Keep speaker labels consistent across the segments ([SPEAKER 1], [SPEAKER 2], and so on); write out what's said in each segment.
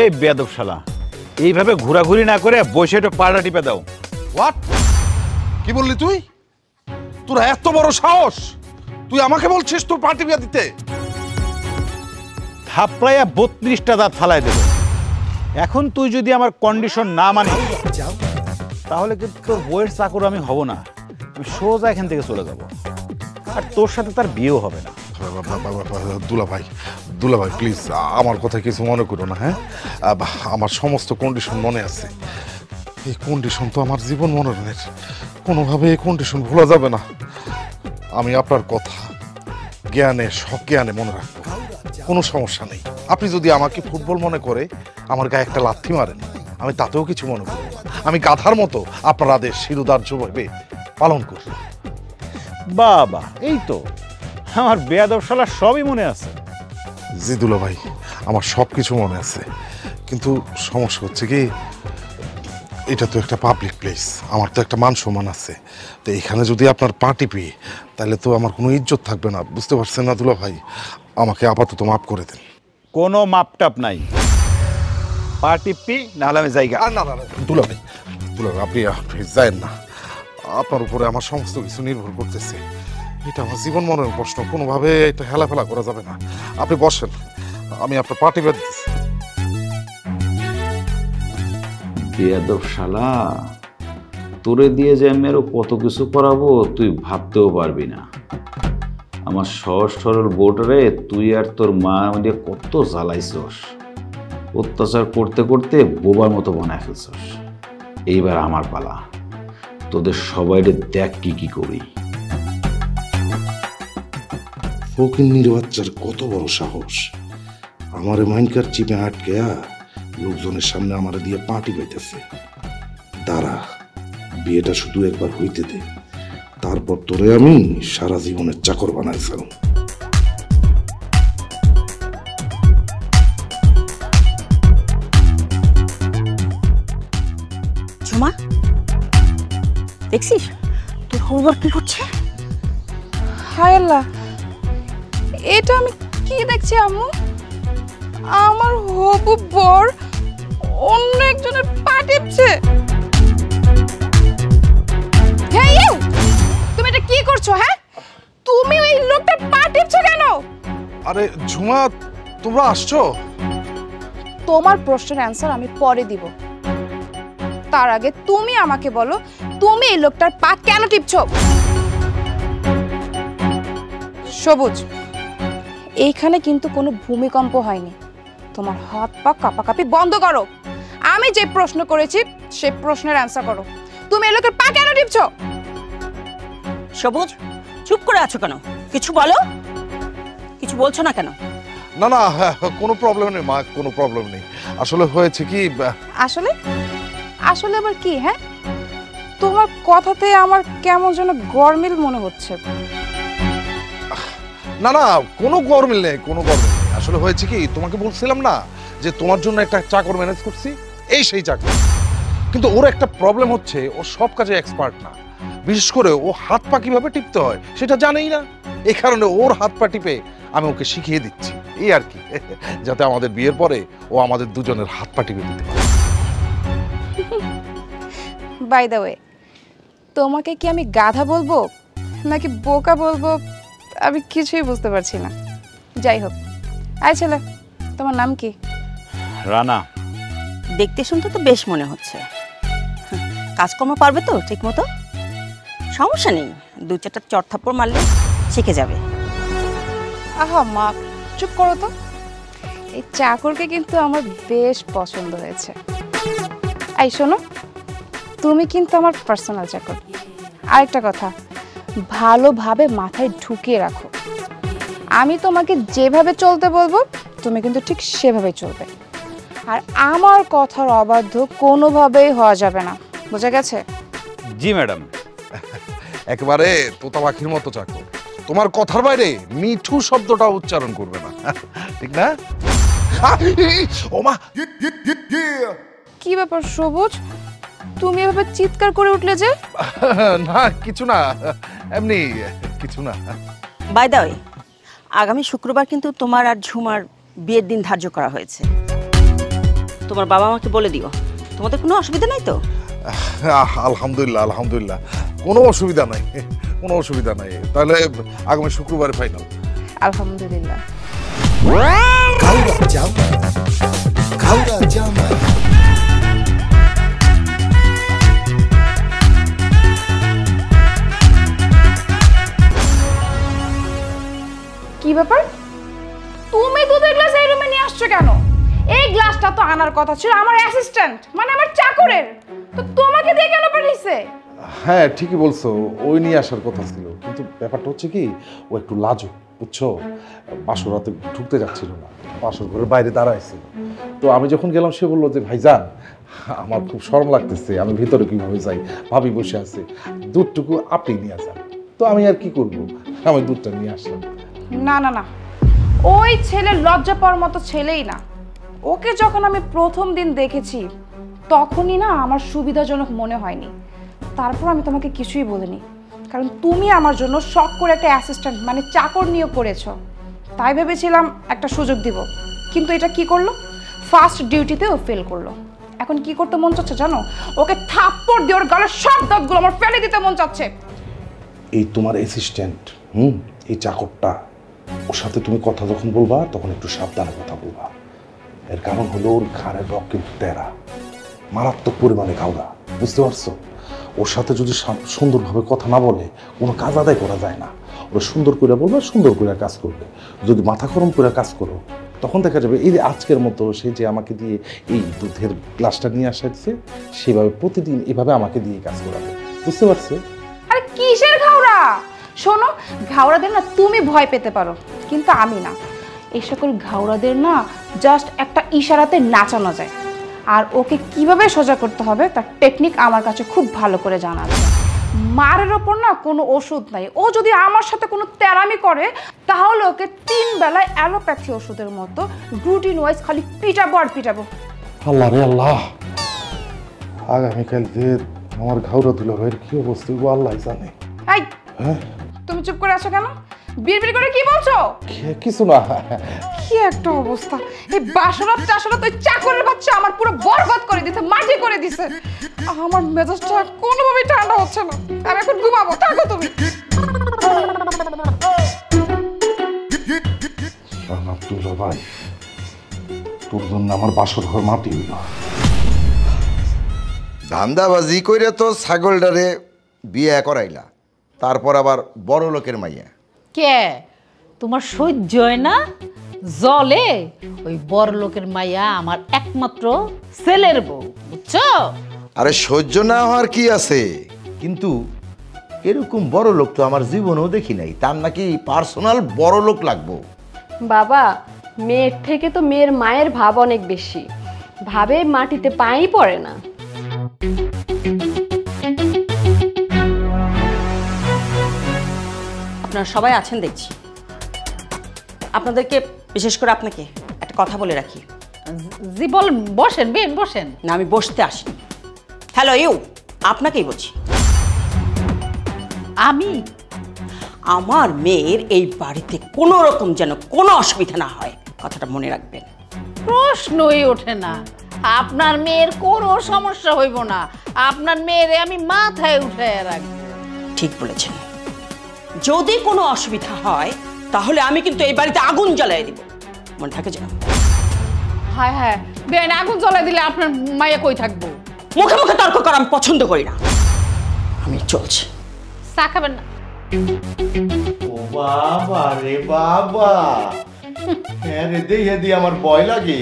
[SPEAKER 1] এই বেয়াদব শালা, এইভাবে ঘোরাঘুরি না করে বসে একটু পাড়া টিপে দাও।
[SPEAKER 2] হোয়াট? কি বললি তুই? তোর এত বড় সাহস, তুই আমাকে বলছিস তোর পা টিপে দিতে?
[SPEAKER 1] থাপড়াইয়া 32টা দাঁত ফালাই দেব। এখন তুই যদি আমার কন্ডিশন না মানিস তাহলে কিন্তু তোর বইয়ের চাকর আমি হব না, আমি সোজা এখান থেকে চলে যাব, আর তোর সাথে তার বিয়েও হবে না।
[SPEAKER 2] দুলা ভাই প্লিজ আমার কথা কিছু মনে করো না। হ্যাঁ, আমার সমস্ত কন্ডিশন মনে আছে। এই কন্ডিশন তো আমার জীবন মনের নেই, কোনোভাবে এই কন্ডিশন ভোলা যাবে না। আমি আপনার কথা জ্ঞানে সজ্ঞানে মনে রাখবো, কোনো সমস্যা নেই। আপনি যদি আমাকে ফুটবল মনে করে আমার গায়ে একটা লাথি মারেন, আমি তাতেও কিছু মনে করব না। আমি গাধার মতো আপনার আদেশ শিরোধার্যভাবে পালন করব।
[SPEAKER 1] বাবা, এই তো আমার বেয়াদব শালা সবই মনে আছে।
[SPEAKER 2] জি দুলা ভাই, আমার সব কিছু মনে আছে, কিন্তু সমস্যা হচ্ছে কি, এটা তো একটা পাবলিক প্লেস, আমার তো একটা মান সম্মান আছে। তো এখানে যদি আপনার পা টিপি তাহলে তো আমার কোনো ইজ্জত থাকবে না, বুঝতে পারছেন না দুলা ভাই? আমাকে আপাতত মাফ করে দেন।
[SPEAKER 1] কোনো মাপটাপ নাই, পা টিপি নাহলে আমি জায়গা।
[SPEAKER 2] আর না দুলা ভাই, আপনি যায়েন না, আপনার উপরে আমার সমস্ত কিছু নির্ভর করতেছে। এটা আমার জীবন মনের প্রশ্ন, কোনোভাবে এটা হেলাফেলা করা যাবে না। আপনি বসেন, আমি আপনার পা টিপে দিচ্ছি।
[SPEAKER 3] বেয়াদব শালা, তোরে দিয়ে যে আমি আরো কত কিছু করাবো তুই ভাবতেও পারবি না। আমার সহজ সরল বোর্ডারে তুই আর তোর মা মিলে কত জ্বালাইছস, অত্যাচার করতে করতে বোবার মতো বানায় ফেলছস। এইবার আমার পালা, তোদের সবাইরে দেখ কি কি করি।
[SPEAKER 4] ফকিন্নির বাচ্চার কত বড় সাহস, আমারে মাইনকার চিপে আটকে লোকজনের সামনে আমারে দিয়ে পাটি পাইতেছে। দাঁড়া, বিয়েটা শুধু একবার হইতে দে, তারপর তোরে আমি সারা জীবনের চাকর বানাইছিলাম।
[SPEAKER 5] ঝুমা, দেখছিস তোর হবুবর কি করছে?
[SPEAKER 6] হায় আল্লাহ, এটা আমি কি দেখছি আম্মু? আমার হবু বর অন্য একজনের পা টিপছে। তুমি এটা কি করছো? হ্যাঁ, তুমি ওই লোকটার পা টিপছো কেন?
[SPEAKER 2] আরে ঝুমা, তোমরা আসছো?
[SPEAKER 6] তোমার প্রশ্নের অ্যান্সার আমি পরে দিব, তার আগে তুমি আমাকে বলো, তুমি এই লোকটার পা কেন টিপছো? সবুজ, এইখানে কিন্তু কোনো ভূমিকম্প হয়নি, তোমার হাত পা কাঁপাকাঁপি বন্ধ করো। আমি যে প্রশ্ন করেছি সে প্রশ্নের অ্যান্সার করো। তুমি এই লোকের পা কেন টিপছো?
[SPEAKER 5] সবুজ, চুপ করে আছো কেন? কিছু বলো, কিছু বলছো না কেন?
[SPEAKER 2] না না, কোনো প্রবলেম নেই মা, কোনো প্রবলেম নেই। আসলে হয়েছে কি,
[SPEAKER 6] আসলে আসলে আবার কি? হ্যাঁ, তোমার কথাতে আমার কেমন যেন গরমিল মনে হচ্ছে।
[SPEAKER 2] না না, কোনো গরমিল নেই, কোনো গরমিল নেই। আসলে হয়েছে কি, তোমাকে বলছিলাম না যে তোমার জন্য একটা চাকর ম্যানেজ করছি, এই সেই চাকর। কিন্তু ওর একটা প্রবলেম হচ্ছে, ও সব কাজে এক্সপার্ট না, বিশেষ করে ও হাত পা কিভাবে টিপতে হয় সেটা জানেই না। এই কারণে ওর হাত পা টিপে আমি ওকে শিখিয়ে দিচ্ছি, এই আর কি, যাতে আমাদের বিয়ের পরে ও আমাদের দুজনের হাত পা টিপে দিতে পারে।
[SPEAKER 6] বাই দ্য ওয়ে, তোমাকে কি আমি গাধা বলবো নাকি বোকা বলবো আমি কিছুই বুঝতে পারছি না। যাই হোক, আয় ছেলে, তোমার নাম কি?
[SPEAKER 1] রানা।
[SPEAKER 5] দেখতে শুনতে তো বেশ মনে হচ্ছে। কাজকর্ম পারবে তো ঠিক মতো? সমস্যা নেই, 2-4টা চট থাপ্পড় মারলে শিখে যাবে।
[SPEAKER 6] আহা মা, চুপ করো তো। এই চাকরকে কিন্তু আমার বেশ পছন্দ হয়েছে। এই শোনো, তুমি কিন্তু আমার পার্সোনাল চাকর। আরেকটা কথা, ভালোভাবে মাথায় ঢুকিয়ে রাখো, আমি তোমাকে যেভাবে চলতে বলবো তুমি কিন্তু ঠিক সেভাবে চলবে, আর আমার কথার অবাধ্য কোনোভাবেই হওয়া যাবে না, বোঝা গেছে?
[SPEAKER 1] জি ম্যাডাম।
[SPEAKER 2] একেবারে তোতা পাখির মতো চাকর, তোমার কথার বাইরে মিঠু শব্দটা উচ্চারণ করবে না, ঠিক না? ওমা,
[SPEAKER 6] কি ব্যাপার সবুজ, তুমি এভাবে চিৎকার করে উঠলে যে?
[SPEAKER 2] না কিছু না, এমনি কিছু না।
[SPEAKER 5] বাই দ্য ওয়ে, আগামী শুক্রবার কিন্তু তোমার আর ঝুমার বিয়ের দিন ধার্য করা হয়েছে। তোমার বাবা আমাকে বলে দিও, তোমাদের কোনো অসুবিধা নাই তো?
[SPEAKER 2] আলহামদুলিল্লাহ আলহামদুলিল্লাহ, কোনো অসুবিধা নাই, কোনো অসুবিধা নাই। তাহলে আগামী শুক্রবারে ফাইনাল।
[SPEAKER 6] আলহামদুলিল্লাহ। কি ব্যাপার, তুমি দুধের গ্লাস এই রুমে নিয়ে আসছো কেন? এই গ্লাসটা তো আনার কথা ছিল আমার অ্যাসিস্ট্যান্ট, মানে আমার চাকরের, তো তোমাকে দিয়ে কেন পাঠিয়েছে?
[SPEAKER 2] হ্যাঁ ঠিকই বলছো, ওই নিয়ে আসার কথা ছিল, কিন্তু ব্যাপারটা হচ্ছে কি, ও একটু লাজুক বুঝছো। বাসর রাতে ঢুকতে যাচ্ছিল না, বাসর ঘরের বাইরে দাঁড়াইছিল। তো আমি যখন গেলাম সে বললো যে ভাইজান আমার খুব শরম লাগতেছে, আমি ভিতরে কিভাবে যাই, ভাবি বসে আছে, দুধটুকু আপনি নিয়ে যান। তো আমি আর কি করব, আমি দুধটা নিয়ে আসলাম।
[SPEAKER 6] না না না, ওই ছেলে লজ্জা পাওয়ার মতো ছেলেই না। ওকে যখন আমি প্রথম দিন দেখেছি তখনই না আমার সুবিধাজনক মনে হয়নি, তারপর আমি তোমাকে কিছুই বলিনি, কারণ তুমি আমার জন্য শখ করে একটা অ্যাসিস্ট্যান্ট মানে চাকর নিয়োগ করেছো। তাই ভেবেছিলাম একটা সুযোগ দিব, কিন্তু এটা কি করলো, ফার্স্ট ডিউটিতে ও ফেল করলো। এখন কি করতে মন চাচ্ছে জানো? ওকে থাপ্পড় দিয়ে ওর গালের সব দাঁতগুলো আমার ফেলে দিতে মন চাচ্ছে।
[SPEAKER 4] এই তোমার অ্যাসিস্ট্যান্ট, এই চাকরটা, ওর সাথে তুমি কথা যখন বলবা তখন একটু সাবধানে কথা বলবা। এর কারণ হলো ওর ঘাড়ের রক কিন্তু তেরা, মারাত্মক পরিমাণে ঘাওড়া, বুঝতে পারছো? ওর সাথে যদি সুন্দরভাবে কথা না বলে কোনো কাজ আদায় করা যায় না। ওরা সুন্দর করে বলবে, সুন্দর করে কাজ করবে। যদি মাথা গরম করে কাজ করো তখন দেখা যাবে এই যে আজকের মতো সে যে আমাকে দিয়ে এই দুধের গ্লাসটা নিয়ে আসাচ্ছে, সেভাবে প্রতিদিন এভাবে আমাকে দিয়ে কাজ করাবে, বুঝতে পারছো?
[SPEAKER 6] আরে কিসের ঘাওড়া? শোনো, ঘাওড়াদের না তুমি ভয় পেতে পারো, কিন্তু আমি না। এই সকল ঘাওড়াদের না জাস্ট একটা ইশারাতে নাচানো যায়, আর ওকে কিভাবে সোজা করতে হবে তার টেকনিক আমার কাছে খুব ভালো করে জানা আছে। মারের ওপর না কোনো ওষুধ নাই, ও যদি আমার সাথে কোনো তেরামি করে তাহলে ওকে 3 বেলায় অ্যালোপ্যাথি ওষুধের মতো রুটিন ওয়াইজ খালি পিটাবো আর পিটাবো।
[SPEAKER 4] আল্লাহ রে আল্লাহ, আগামীকাল যে আমার ঘাওড়া দুলাভাইয়ের কি অবস্থা আল্লাহ জানে।
[SPEAKER 6] এই তুমি চুপ করে আছো কেন? বিড়বিড় করে কি বলছো?
[SPEAKER 4] কিছু না।
[SPEAKER 6] কি একটা অবস্থা, এই বাসরাত চাষরাত ওই চাকরের বাচ্চা আমার পুরো বরবাদ করে দিতে, মাটি করে দিছে। আমার মেজাজটা কোনোভাবেই ঠান্ডা হচ্ছে না, আমি এখন ঘুমাবো, থাকো তুমি।
[SPEAKER 4] আব্দুল্লাহ ভাই, তোর জন্য আমার বাসর ঘর মাটি হইল।
[SPEAKER 7] ধান্দাবাজি কইরে তো ছাগলটারে বিয়ে করাইলা, তারপর আবার বড় লোকের মাইয়া।
[SPEAKER 8] কে তোমার সহ্য হয় না? জলে ওই বড় লোকের মাইয়া আমার একমাত্র ছেলের বউ, বুঝছো?
[SPEAKER 7] আরে সহ্য না হওয়ার কি আছে, কিন্তু এরকম বড় লোক তো আমার জীবনেও দেখি নাই। তার নাকি পার্সোনাল বড় লোক লাগবো।
[SPEAKER 9] বাবা, মেয়ের থেকে তো মেয়ের মায়ের ভাব অনেক বেশি, ভাবে মাটিতে পাই পড়ে না।
[SPEAKER 5] আপনারা সবাই আছেন দেখছি, আপনাদেরকে বিশেষ করে আপনাকে একটা কথা বলে রাখি।
[SPEAKER 8] জি বলেন, বসেন বেন বসেন।
[SPEAKER 5] না, আমি বসতে আসিনি। হ্যালো ইউ, আপনাকেই বলছি।
[SPEAKER 8] আমি
[SPEAKER 5] আমার মেয়ের এই বাড়িতে কোনো রকম যেন কোনো অসুবিধা না হয়, কথাটা মনে রাখবেন।
[SPEAKER 8] প্রশ্নই ওঠে না, আপনার মেয়ের কোনো সমস্যা হইব না। আপনার মেয়েরে আমি মাথায় উঠে রাখবো।
[SPEAKER 5] ঠিক বলেছেন, যদি কোনো অসুবিধা হয় তাহলে আমি কিন্তু এই বাড়িতে আগুন জ্বালিয়ে দিব, মনে থাকে যেন।
[SPEAKER 8] হ্যাঁ হ্যাঁ বেন, আগুন জ্বালাই দিলে আপনার মাইয়া কই থাকবো?
[SPEAKER 5] মুখে মুখে তর্ক করা আমি পছন্দ করি না। আমি চলছি।
[SPEAKER 8] চা খাবেন না?
[SPEAKER 10] ও বাবা রে বাবা, হ্যাঁ রে, দেখে দিয়ে আমার ভয় লাগে।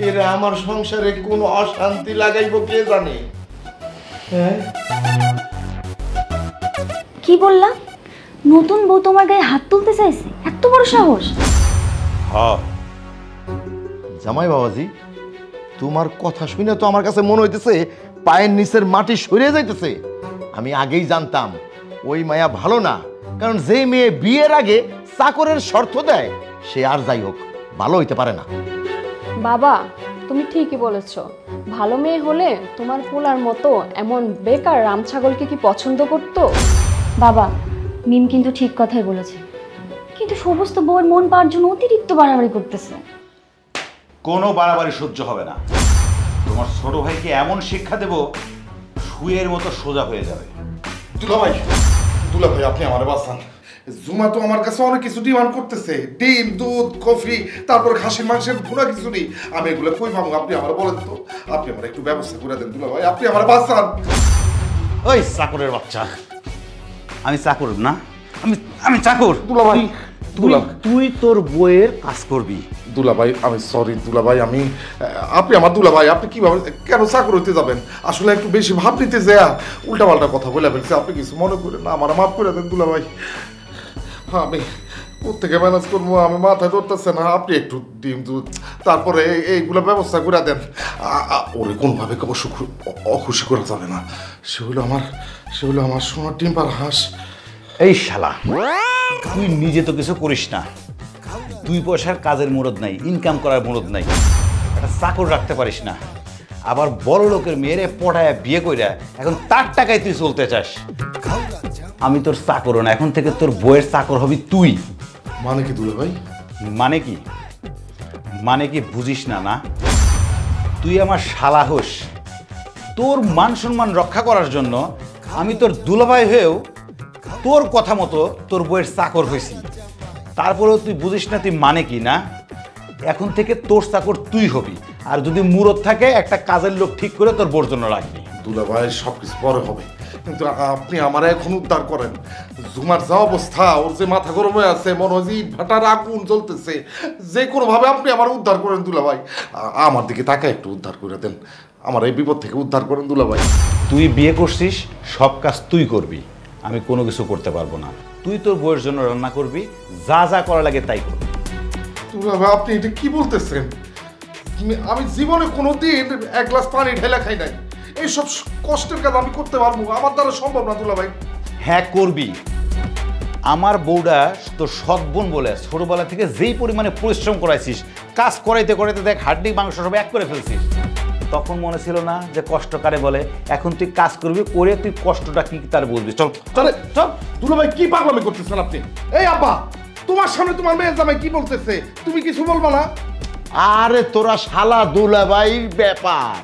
[SPEAKER 10] এরা আমার সংসারে কোনো অশান্তি লাগাইবো কে জানে। হ্যাঁ,
[SPEAKER 11] কি বললা? নতুন বউ তোমার গায়ে হাত তুলতে চাইছে? এত বড় সাহস!
[SPEAKER 10] হ্যাঁ জামাই বাবাজি, তোমার কথা শুনে তো আমার কাছে মনে হইতেছে পায়ের নিচের মাটি সরে যাইতেছে। আমি আগেই জানতাম ওই মায়া ভালো না, কারণ যে মেয়ে বিয়ের আগে চাকরের শর্ত দেয় সে আর যাই হোক ভালো হইতে পারে না।
[SPEAKER 9] বাবা, তুমি ঠিকই বলেছ, ভালো মেয়ে হলে তোমার পোলার মতো এমন বেকার রামছাগলকে কি পছন্দ করতো?
[SPEAKER 11] বাবা, মিম কিন্তু ঠিক কথাই বলেছে, কিন্তু সমস্ত বউয়ের মন পাওয়ার জন্য অতিরিক্ত বাড়াবাড়ি করতেছে।
[SPEAKER 1] কোনো বাড়াবাড়ি সহ্য হবে না। তোমার ছোট ভাইকে এমন শিক্ষা দেব শুয়ের মতো সোজা হয়ে যাবে।
[SPEAKER 2] দুলা ভাই আপনি আমার বাঁচান। জুমা তো আমার কাছে অনেক কিছু ডিমান্ড করতেছে, ডিম, দুধ, কফি, তারপর খাসির মাংসের পুরা কিছু নেই। আমি এগুলো কই পাবো? আপনি আমার বলেন তো, আপনি আমার একটু ব্যবস্থা করে দেন দুলা ভাই, আপনি আমার বাঁচান।
[SPEAKER 1] ওই চাকরের বাচ্চা, আমি চাকর না, আমি চাকর।
[SPEAKER 2] দুলা ভাই,
[SPEAKER 1] তুই তোর বইয়ের কাজ করবি।
[SPEAKER 2] দুলা ভাই আমি সরি দুলা ভাই, আপনি আমার দুলা ভাই, আপনি কিভাবে কেন চাকর হইতে যাবেন? আসলে একটু বেশি ভাব নিতে যায় উল্টা পাল্টা কথা বলে ফেলছে, আপনি কিছু মনে করেন না, আমার মাফ করে দেন দুলা ভাই। আমি কোথেকে ম্যানেজ করবো, আমি মাথায় ধরতেছে না। আপনি একটু ডিম, দুধ, তারপরে এইগুলো ব্যবস্থা করে দেন। ওরে কোনোভাবে অখুশি করা যাবে না। সে হলো আমার সোনার ডিম পার হাঁস।
[SPEAKER 1] এই শালা, তুই নিজে তো কিছু করিস না, 2 পয়সার কাজের মুরদ নাই, ইনকাম করার মুরদ নাই, একটা চাকর রাখতে পারিস না, আবার বড় লোকের মেয়েরে পড়ায় বিয়ে কইরা এখন তার টাকায় তুই চলতে চাস। আমি তোর চাকর না, এখন থেকে তোর বইয়ের চাকর হবি তুই।
[SPEAKER 2] মানে কি দুলা ভাই?
[SPEAKER 1] মানে কি বুঝিস না? না, তুই আমার শালা হোস, তোর মান সম্মান রক্ষা করার জন্য আমি তোর দুলাভাই হয়েও তোর কথা মতো তোর বইয়ের চাকর হয়েছি। তারপরেও তুই বুঝিস না তুই মানে কি? না, এখন থেকে তোর চাকর তুই হবি, আর যদি মুরত থাকে একটা কাজের লোক ঠিক করে তোর বোর জন্য রাখবি।
[SPEAKER 2] দুলা ভাই সবকিছু পরে হবে, কিন্তু আপনি আমার এখন উদ্ধার করেন। জুমার যা অবস্থা, ওর যে মাথা গরম হয়ে আছে, মনে হয় যে ইট ভাটার আগুন জ্বলতেছে, যে কোনো ভাবে আপনি আমার উদ্ধার করেন দুলা ভাই। আমার দিকে তাকায় একটু উদ্ধার করে দেন, আমার এই বিপদ থেকে উদ্ধার করেন দুলা ভাই।
[SPEAKER 1] তুই বিয়ে করছিস, সব কাজ তুই করবি, আমি কোনো কিছু করতে পারবো না। তুই তোর বউয়ের জন্য রান্না করবি, যা যা করা লাগে তাই করবি।
[SPEAKER 2] দুলা ভাই আপনি এটা কি বলতেছেন? আমি জীবনে কোনোদিন 1 গ্লাস পানি ঢেলা খাই নাই, এইসব কষ্টের কাজ আমি করতে পারবো? আমার দ্বারা সম্ভব না দুলা ভাই।
[SPEAKER 1] হ্যাঁ করবি। আমার বউটা তোর সৎ বোন বলে ছোটবেলা থেকে যেই পরিমাণে পরিশ্রম করাইছিস, কাজ করাইতে করাইতে দেখ হাড্ডি মাংস সব এক করে ফেলছিস, তখন মনে ছিল না যে কষ্ট কারে বলে? এখন তুই কাজ করবি, করে তুই কষ্টটা কি তার বুঝবি। চল চল চল।
[SPEAKER 2] দুলা ভাই কি পাগলামি করতেছেন আপনি? এই আব্বা, তোমার সামনে তোমার মেয়ে জামাই কি বলতেছে, তুমি কিছু বলবা না?
[SPEAKER 10] আরে তোরা শালা দুলাভাইর ব্যাপার,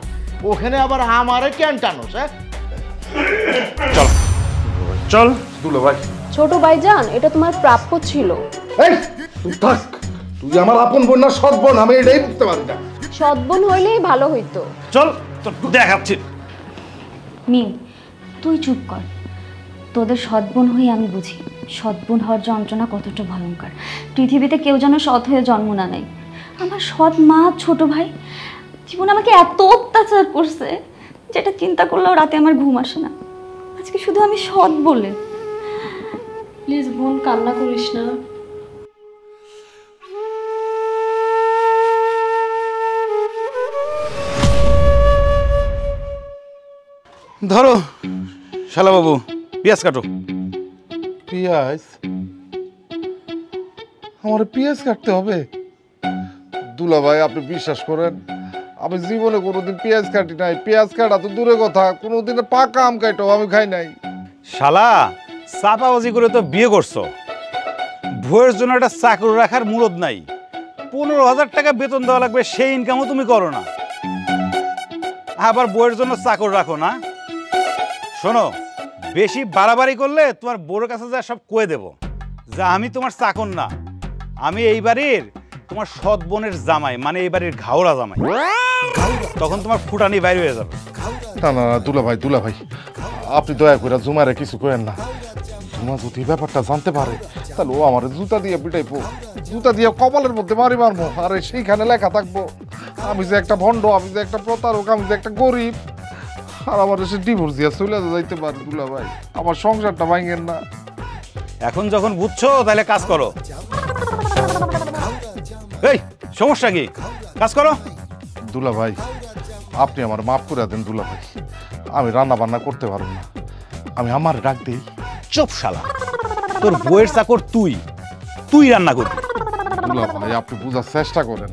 [SPEAKER 10] ওখানে আবার আমারে কেন টানোস?
[SPEAKER 1] চল চল।
[SPEAKER 2] দুলা ভাই,
[SPEAKER 9] ছোট ভাইজান, এটা তোমার প্রাপ্য ছিল।
[SPEAKER 2] এই তুই থাক, তুই আমার আপন বোন না সৎ বোন, আমি এটাই বুঝতে পারি না।
[SPEAKER 9] সৎ বোন হইলেই ভালো হইতো।
[SPEAKER 1] চল তোর দেখাচ্ছি।
[SPEAKER 11] মিম, তুই চুপ কর। তোদের সৎবোন হয়ে আমি বুঝি সৎবোন হওয়ার যন্ত্রণা কতটা ভয়ঙ্কর। পৃথিবীতে কেউ যেন সৎ হয়ে জন্ম না নেয়। আমার সৎ মা, ছোট ভাই জীবন আমাকে এত অত্যাচার করছে, যেটা চিন্তা করলেও রাতে আমার ঘুম আসে না। আজকে শুধু আমি সৎ বলে।
[SPEAKER 9] প্লিজ বোন, কান্না করিস না।
[SPEAKER 1] ধরো শালা বাবু, পেঁয়াজ কাটো।
[SPEAKER 2] পেঁয়াজ? আমার পেঁয়াজ কাটতে হবে? দুলা ভাই আপনি বিশ্বাস করেন, আমি জীবনে কোনোদিন পেঁয়াজ কাটি নাই। পেঁয়াজ কাটা তো দূরে কথা, কোনোদিন পাকা আম কাটাও আমি খাই নাই।
[SPEAKER 1] শালা চাপাবাজি করে তো বিয়ে করছো, বউয়ের জন্য একটা চাকরি রাখার মুরদ নাই, 15,000 টাকা বেতন দেওয়া লাগবে, সেই ইনকামও তুমি করো না, আবার বউয়ের জন্য চাকর রাখো না। শোনো, বেশি বাড়াবাড়ি করলে তোমার বউর কাছে যা সব কয়ে দেব যে আমি তোমার চাকর না, আমি এই বাড়ির তোমার সৎ বোনের জামাই, মানে এই বাড়ির ঘাওড়া জামাই। তখন তোমার ফুটানি বাইরে হয়ে যাবে।
[SPEAKER 2] না না দুলা ভাই আপনি দয়া করে জুমারে কিছু করেন না। জুমা যদি ব্যাপারটা জানতে পারে তাহলে ও আমার জুতা দিয়ে পিটাইবো, জুতা দিয়ে কপালের মধ্যে মারবো, আর সেইখানে লেখা থাকবো আমি যে একটা ভণ্ড, আমি যে একটা প্রতারক, আমি যে একটা গরিব, আর আমার এসে ডিভোর্স দিয়ে চলে যাইতে পারে। দুলা ভাই আমার সংসারটা ভাঙেন না।
[SPEAKER 1] এখন যখন বুঝছো তাহলে কাজ করো। এই সমস্যা কি? কাজ করো।
[SPEAKER 2] দুলা ভাই আপনি আমার মাফ করে দেন দুলা ভাই, আমি রান্না বান্না করতে পারবো না, আমি আমার ডাক দিই।
[SPEAKER 1] চুপ শালা, তোর বউয়ের চাকর তুই রান্না করবি।
[SPEAKER 2] দুলা ভাই আপনি বোঝার চেষ্টা করেন,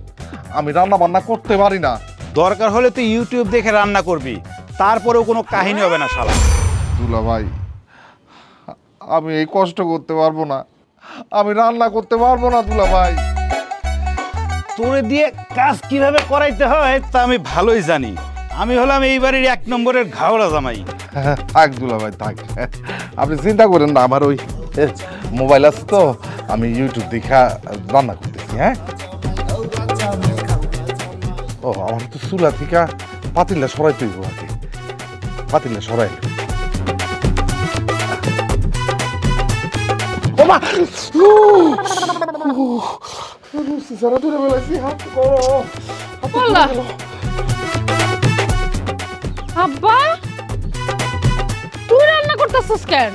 [SPEAKER 2] আমি রান্না বান্না করতে পারি না।
[SPEAKER 1] দরকার হলে তুই ইউটিউব দেখে রান্না করবি, তারপরেও কোনো কাহিনী হবে না শালা।
[SPEAKER 2] দুলা ভাই আমি এই কষ্ট করতে পারবো না, আমি রান্না করতে পারবো না দুলা ভাই।
[SPEAKER 1] তোরে দিয়ে কাজ কিভাবে করাইতে হয় তা আমি ভালোই জানি। আমি হলাম এই বাড়ির 1 নম্বরের ঘাওড়া জামাই।
[SPEAKER 2] থাক দুলাভাই থাক, আপনি চিন্তা করেন না, আমার ওই মোবাইল আছে তো, আমি ইউটিউব দেখা রান্না করতেছি। হ্যাঁ, ও আমার তো চুলা থেকে পাতিলটা সরাইতে হইব আর কি, পাতিলটা সরাই।
[SPEAKER 8] আব্বা তুই রান্না করতেছিস কেন?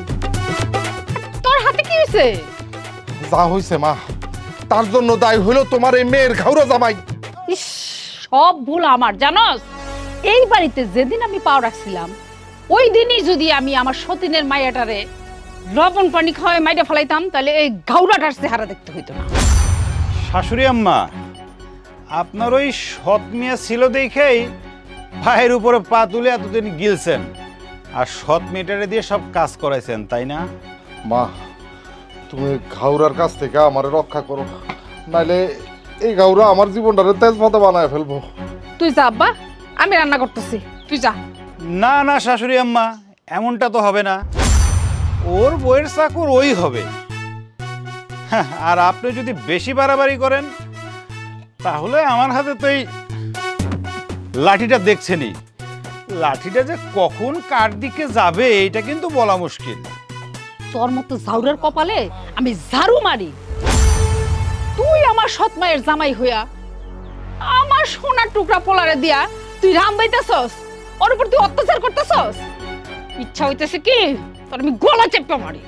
[SPEAKER 8] তোর হাতে কি হয়েছে?
[SPEAKER 2] যা হইছে মা, তার জন্য দায় হইল তোমার এই মেয়ের ঘাওড়া জামাই।
[SPEAKER 8] ইস, সব ভুল আমার জানোস। এই বাড়িতে যেদিন আমি পাও রাখছিলাম ওই দিনই যদি আমি আমার সতীনের মাইয়াটারে লবণ পানি খাওয়াই মাইটা ফেলাইতাম, তাহলে এই ঘাওড়াটার চেহারা দেখতে হইতো না।
[SPEAKER 1] শাশুড়ি আম্মা, আপনার ওই সৎ মিয়া ছিল দেখেই ভাইয়ের উপরে পা তুলে এতদিন গিলছেন, আর সৎ মেয়েটারে দিয়ে সব কাজ করাইছেন, তাই না?
[SPEAKER 2] মা, তুমি ঘাওড়ার কাছ থেকে আমার রক্ষা করো, নাইলে এই ঘাওড়া আমার জীবনটারে তেজপাতা বানায় ফেলবো।
[SPEAKER 8] তুই যা আব্বা, আমি রান্না করতেছি, তুই যা।
[SPEAKER 1] না না শাশুড়ি আম্মা, এমনটা তো হবে না। ওর বইয়ের চাকর ওই হবে। হ্যাঁ, আর আপনি যদি বেশি বাড়াবাড়ি করেন তাহলে আমার হাতে তো এই লাঠিটা দেখছেনই, লাঠিটা যে কখন কার দিকে যাবে এটা কিন্তু বলা মুশকিল।
[SPEAKER 8] তোর মতো ঝাউরের কপালে আমি ঝাড়ু মারি। তুই আমার সৎ মায়ের জামাই হইয়া আমার সোনার টুকরা পোলারে দিয়া তুই রাম বাইতেছস, ওর উপর তুই অত্যাচার করতেছস। ইচ্ছা হইতেছে কি তোর আমি গলা চেপে মারি।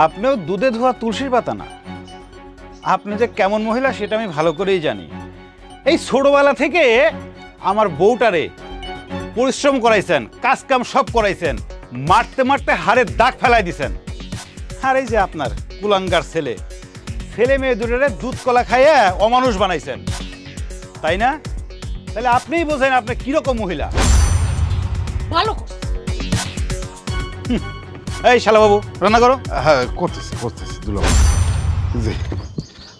[SPEAKER 1] আপনিও দুধে ধোয়া তুলসীর পাতা না। আপনি যে কেমন মহিলা সেটা আমি ভালো করেই জানি। এই ছোটবেলা থেকে আমার বউটারে পরিশ্রম করাইছেন, কাজ কাম সব করাইছেন, মারতে মারতে হাড়ের দাগ ফেলাই দিছেন। আর এই যে আপনার কুলাঙ্গার ছেলে, ছেলে মেয়ে দুটোরে দুধ কলা খাইয়ে অমানুষ বানাইছেন, তাই না? তাহলে আপনিই বোঝেন আপনি কিরকম মহিলা।
[SPEAKER 8] ভালো
[SPEAKER 1] এই শালা বাবু, রান্না করো।
[SPEAKER 2] হ্যাঁ, করতেছি করতেছি দুলাভাই, জি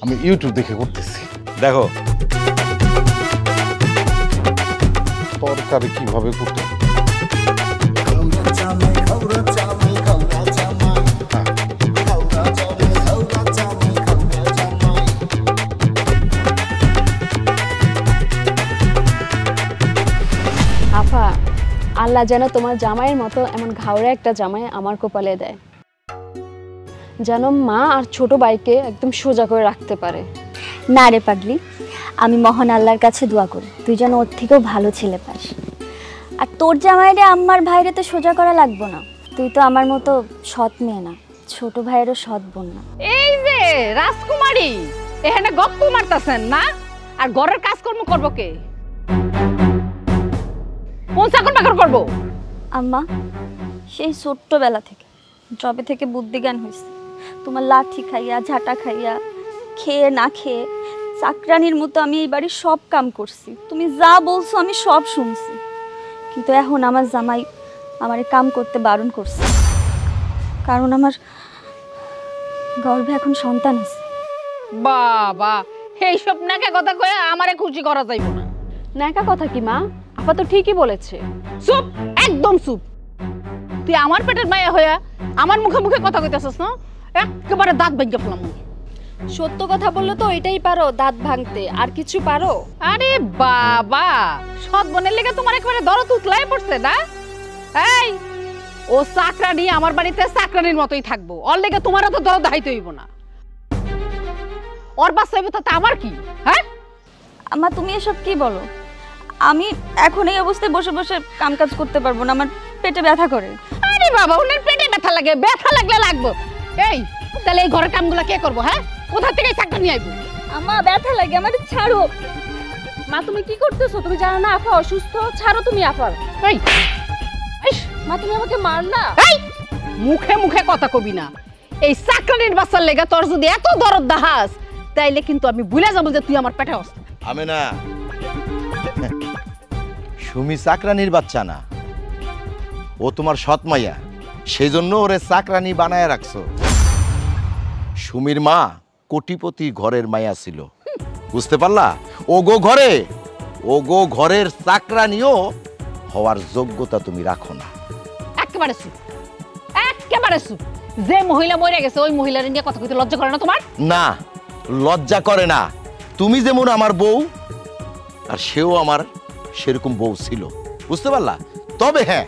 [SPEAKER 2] আমি ইউটিউব দেখে করতেছি।
[SPEAKER 1] দেখো
[SPEAKER 2] তরকারি কিভাবে করতে হবে।
[SPEAKER 9] আফা, আল্লাহ যেন তোমার জামাইয়ের মতো এমন ঘাওড়া একটা জামাই আমার কপালে দেয়, যেন মা আর ছোট ভাইকে একদম সোজা করে রাখতে পারে।
[SPEAKER 11] না রে পাগলি, আমি মহান আল্লাহর কাছে দোয়া করি তুই যেন ওর থেকেও ভালো ছেলে পাস। আর তোর জামাইরে আম্মার ভাইরে তো সোজা করা লাগবো না, তুই তো আমার মতো সৎ মেয়ে না, ছোট ভাইয়েরও সৎ বোন না।
[SPEAKER 8] এই যে রাজকুমারী এখানে গপ্প মারতাছেন না, আর ঘরের কাজকর্ম করবো কে? কোন চাকর বাকর করবো?
[SPEAKER 11] আম্মা, সেই ছোট্টবেলা থেকে জবে থেকে বুদ্ধি জ্ঞান হয়েছে, তোমার লাঠি খাইয়া ঝাঁটা খাইয়া খেয়ে না খেয়ে চাকরানির মতো আমি এই বাড়ির সব কাম করছি, তুমি যা বলছো আমি সব শুনছি। কিন্তু এখন আমার জামাই আমার কাম করতে বারণ করছে, কারণ আমার গর্ভে এখন সন্তান আছে।
[SPEAKER 8] বাবা, এইসব নাকা কথা কয়ে আমারে খুশি করা যাইব না।
[SPEAKER 9] নাকা কথা কি মা? আপা তো ঠিকই বলেছে।
[SPEAKER 8] চুপ, একদম চুপ। তুই আমার পেটের মায়া হইয়া আমার মুখে মুখে কথা কইতেছস না? একেবারে দাঁত ভাঙিয়ে ফেলাম।
[SPEAKER 9] সত্য কথা বললে তো এটাই পারো, দাঁত ভাঙতে, আর কিছু পারো?
[SPEAKER 8] আরে বাবা, সৎ বোনের লেগে তোমার একেবারে দরদ উতলায় পড়ছে না? এই, ও চাকরানি আমার বাড়িতে চাকরানির মতোই থাকবো, ওর লেগে তোমারও তো দরদ হাইতে হইব না। ওর বাচ্চা হইব তাতে আমার কি? হ্যাঁ
[SPEAKER 11] আম্মা, তুমি এসব কি বলো? আমি এখন এই অবস্থায় বসে বসে কাম কাজ করতে পারবো না, আমার পেটে ব্যথা করে।
[SPEAKER 8] আরে বাবা, ওনার পেটে ব্যথা লাগে, ব্যথা লাগলে লাগবো। এই, তাহলে এই ঘরের কামগুলো কে করবো? হ্যাঁ, কোথা থেকে চাকরা নিয়ে আইবো?
[SPEAKER 11] আম্মা, ব্যথা লাগে, আমার ছাড়ো।
[SPEAKER 9] মা, তুমি কি করতেছো? তুমি জানো না আপা অসুস্থ? ছাড়ো তুমি আপার।
[SPEAKER 8] এই,
[SPEAKER 9] মা, তুমি আমাকে মারলা।
[SPEAKER 8] এই, মুখে মুখে কথা কবি না। এই চাকরানির বাচ্চার লেগে তোর যদি এত দরদ দাহাস, তাইলে কিন্তু আমি ভুলে যাবো যে তুই আমার পেটে আস।
[SPEAKER 10] আমি না, সুমি চাকরানির বাচ্চা না, ও তোমার সৎ মাইয়া, সেই জন্য ওরে চাকরানি বানায় রাখছো। সুমির মা কোটিপতি ঘরের মাইয়া ছিল, বুঝতে পারলা? ওগো ঘরের চাকরানিও
[SPEAKER 7] হওয়ার যোগ্যতা তুমি রাখো না।
[SPEAKER 8] একেবারে চুপ, একেবারে চুপ। যে মহিলা মরে গেছে ওই মহিলার নিয়ে কথা কইতে লজ্জা করে না তোমার?
[SPEAKER 7] না, লজ্জা করে না। তুমি যেমন আমার বউ, আর সেও আমার সেরকম বউ ছিল, বুঝতে পারলা? তবে হ্যাঁ,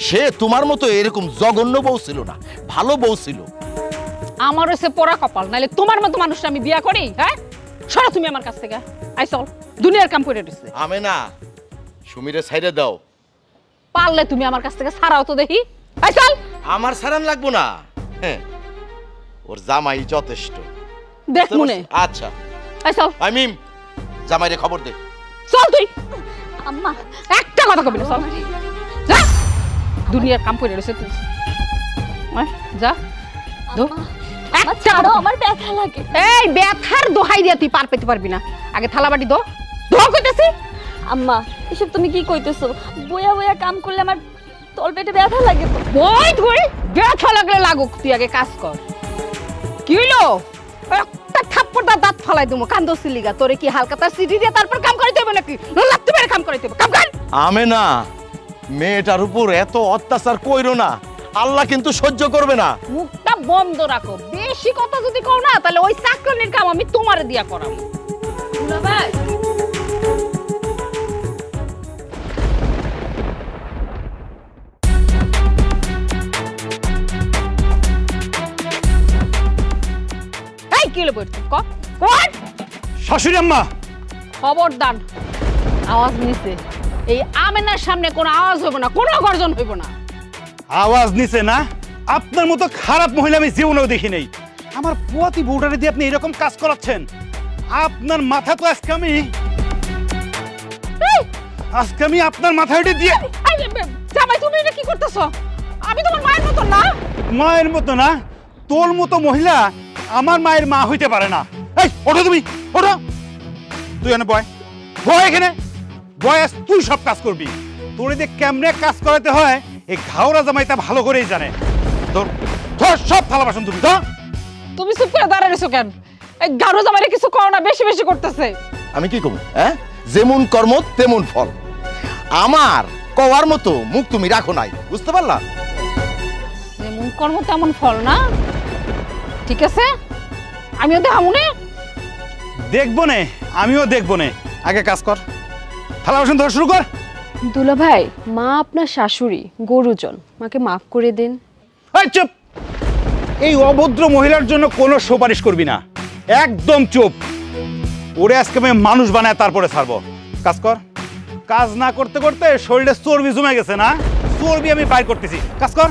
[SPEAKER 7] সে তোমার মতো এরকম জঘন্য বউ ছিল না, ভালো বউ ছিল।
[SPEAKER 8] আমার হচ্ছে পোড়া কপাল, নাহলে তোমার মতো মানুষটা আমি বিয়া করি? হ্যাঁ, সরো তুমি আমার কাছ থেকে। আই চল, দুনিয়ার কাম করে দিচ্ছে।
[SPEAKER 7] আমি না, সুমিরে সাইডে দাও।
[SPEAKER 8] পারলে তুমি আমার কাছ থেকে ছাড়াও তো দেখি। আই চল।
[SPEAKER 7] আমার সারান লাগবো না, হ্যাঁ, ওর জামাই যথেষ্ট।
[SPEAKER 8] দেখ মনে।
[SPEAKER 7] আচ্ছা,
[SPEAKER 8] আই চল।
[SPEAKER 7] আমি জামাইরে খবর দে।
[SPEAKER 8] চল তুই। আম্মা একটা কথা কবি না, চল যা। দুনিয়ার কাম করে দিচ্ছে তুই। যা।
[SPEAKER 11] ছাড়ো, আমার ব্যথা লাগে।
[SPEAKER 8] এই ব্যথার দোহাই দিয়া তুই পার পেতে পারবি না। আগে থালা বাটি দো, ধো কইতেছি।
[SPEAKER 11] আম্মা এসব তুমি কি কইতেছো? বইয়া বইয়া কাম করলে আমার তলপেটে ব্যথা লাগে তো।
[SPEAKER 8] বই ধরে ব্যথা লাগলে লাগুক, তুই আগে কাজ কর। কি হইলো? একটা থাপ্পড় দাঁত ফালাই দেবো কান্দো লিগা। তোরে কি হালকা তার সিটি দিয়ে তারপর কাম করাইতে হবে নাকি? লাগতে পারে কাম করাইতে হবে। কাম কর।
[SPEAKER 7] আমি না, মেয়েটার উপর এত অত্যাচার কইরো না, আল্লাহ কিন্তু সহ্য করবে না।
[SPEAKER 8] মুখটা বন্ধ রাখো, বেশি কথা যদি কও না তাহলে ওই চাকরানির কাম আমি তোমারে দিয়া করাবো। না ভাই, এই কি লবো কর কর।
[SPEAKER 1] শাশুড়ি আম্মা,
[SPEAKER 8] খবরদার আওয়াজ নিছে। এই আমেনার সামনে কোনো আওয়াজ হইব না, কোনো গর্জন হইব না।
[SPEAKER 1] আওয়াজ নিছে না? আপনার মতো খারাপ মহিলা আমি জীবনেও দেখি নাই। আমার পুয়াতি বউটারে দিয়ে আপনি এরকম কাজ করাচ্ছেন? আপনার মাথা তো আজকে আমি আপনার মাথা উঠে দিয়ে।
[SPEAKER 8] জামাই তুমি এটা কি করতেছো? আমি তোমার মায়ের মতো না।
[SPEAKER 1] মায়ের মতো না? তোর মতো মহিলা আমার মায়ের মা হইতে পারে না। এই ওঠো, তুমি ওঠো। তুই এনে বয়, বয় এখানে বয়। তুই সব কাজ করবি। তোর যে কেমনে কাজ করাতে হয় এই ঘাওরা জামাইটা ভালো করেই জানে। তোর সব থালা বাসন তুমি তো।
[SPEAKER 8] তুমি চুপ করে দাঁড়ায় রইছো কেন? এই গারো জামাইরে কিছু কও না, বেশি বেশি করতেছে।
[SPEAKER 7] আমি কি করব? হ্যাঁ, যেমন কর্ম তেমন ফল। আমার কওয়ার মতো মুখ তুমি রাখো নাই, বুঝতে পারলা?
[SPEAKER 8] যেমন কর্ম তেমন ফল না? ঠিক আছে, আমিও দেখামু নে।
[SPEAKER 1] দেখবো নে, আমিও দেখবো নে। আগে কাজ কর, থালা বাসন ধরা শুরু কর।
[SPEAKER 9] দুলা ভাই, মা আপনার শাশুড়ি, গরুজন, মাকে মাফ করে দিন।
[SPEAKER 1] এই চুপ! এই অভদ্র মহিলার জন্য কোনো সুপারিশ করবি না, একদম চুপ। ওরে আজকে আমি মানুষ বানায় তারপরে ছাড়বো। কাজ কর। কাজ না করতে করতে শরীরে চর্বি জমে গেছে না? চর্বি আমি বাইর করতেছি, কাজ কর।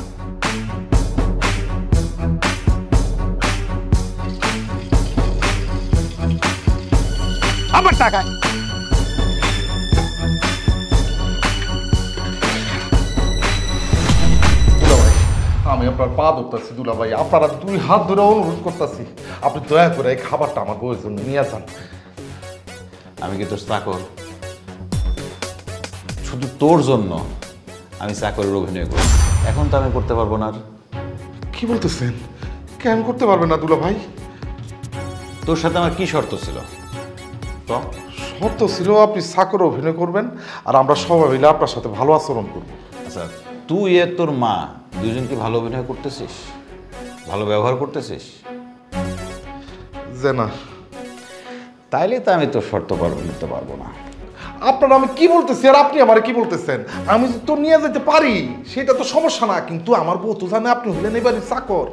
[SPEAKER 1] আবার টাকায়
[SPEAKER 2] আমি আপনার পা ধরতেছি দুলা ভাই, আপনারা 2 হাত ধরে অনুরোধ করতেছি, আপনি দয়া করে এই খাবারটা আমার বউয়ের জন্য নিয়ে যান।
[SPEAKER 3] আমি কি তোর চাকর? শুধু তোর জন্য আমি চাকরের অভিনয় করি। এখন তো আমি করতে পারবো না। আর
[SPEAKER 2] কি বলতেছেন? কেন করতে পারবেন না দুলা ভাই?
[SPEAKER 3] তোর সাথে আমার কি শর্ত ছিল? তো
[SPEAKER 2] শর্ত ছিল আপনি চাকর অভিনয় করবেন আর আমরা সবাই মিলে আপনার সাথে ভালো আচরণ করব।
[SPEAKER 3] আচ্ছা, তুই আর তোর মা দুজন কি ভালো অভিনয় করতেছিস? ভালো ব্যবহার করতেছিস?
[SPEAKER 2] যে না।
[SPEAKER 3] তাইলে তো আমি তোর শর্ত পালন করতে পারবো না।
[SPEAKER 2] আপনারা আমি কি বলতেছি আর আপনি আমারে কি বলতেছেন? আমি যে তো নিয়ে যেতে পারি সেটা তো সমস্যা না, কিন্তু আমার বউ তো জানে আপনি হলেন এবারে চাকর,